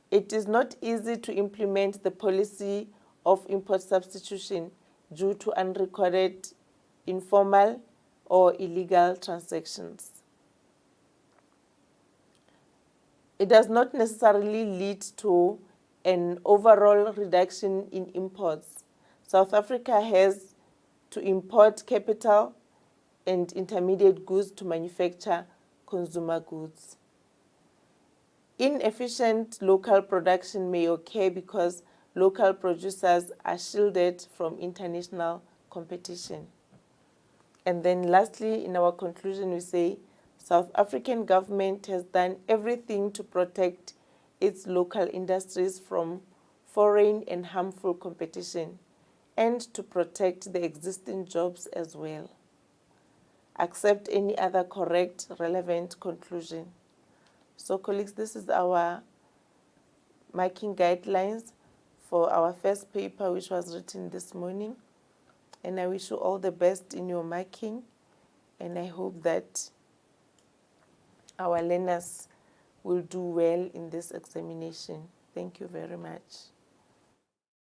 It is not easy to implement the policy of import substitution due to unrecorded, informal, or illegal transactions. It does not necessarily lead to an overall reduction in imports. South Africa has to import capital and intermediate goods to manufacture consumer goods. Inefficient local production may occur because local producers are shielded from international competition. And then lastly, in our conclusion, we say South African government has done everything to protect its local industries from foreign and harmful competition and to protect the existing jobs as well. Accept any other correct, relevant conclusion. So colleagues, this is our marking guidelines for our first paper, which was written this morning. And I wish you all the best in your marking. And I hope that our learners will do well in this examination. Thank you very much.